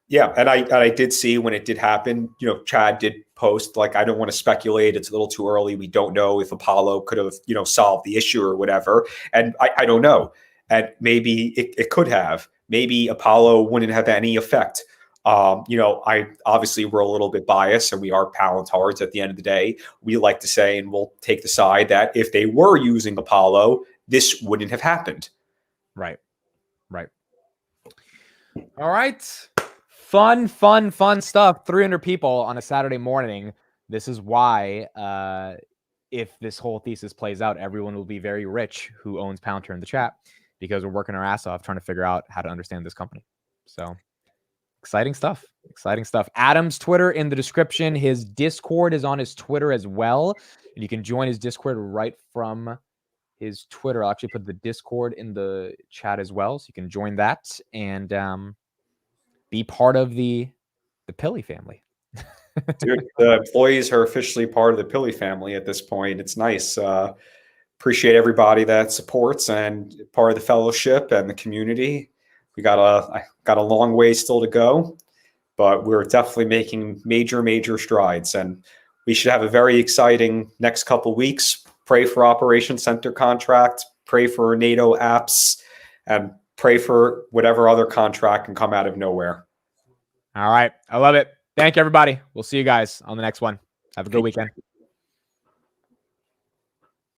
Yeah, and I did see when it did happen, Chad did post, like, I don't want to speculate. It's a little too early. We don't know if Apollo could have, solved the issue or whatever. And I don't know. And maybe it could have. Maybe Apollo wouldn't have any effect. I obviously, we're a little bit biased, and we are Palantards at the end of the day. We like to say, and we'll take the side that if they were using Apollo, this wouldn't have happened. Right. All right. Fun stuff. 300 people on a Saturday morning. This is why, if this whole thesis plays out, everyone will be very rich who owns Palantir in the chat, because we're working our ass off trying to figure out how to understand this company. So exciting stuff. Exciting stuff. Adam's Twitter in the description. His Discord is on his Twitter as well. And you can join his Discord right from his Twitter. I'll actually put the Discord in the chat as well. So you can join that and be part of the Pilly family. Dude, the employees are officially part of the Pilly family at this point. It's nice. Appreciate everybody that supports and part of the fellowship and the community. We got a long way still to go, but we're definitely making major strides, and we should have a very exciting next couple weeks. Pray for Operation Center contract, pray for NATO apps, and pray for whatever other contract can come out of nowhere. All right. I love it. Thank you, everybody. We'll see you guys on the next one. Have a good weekend.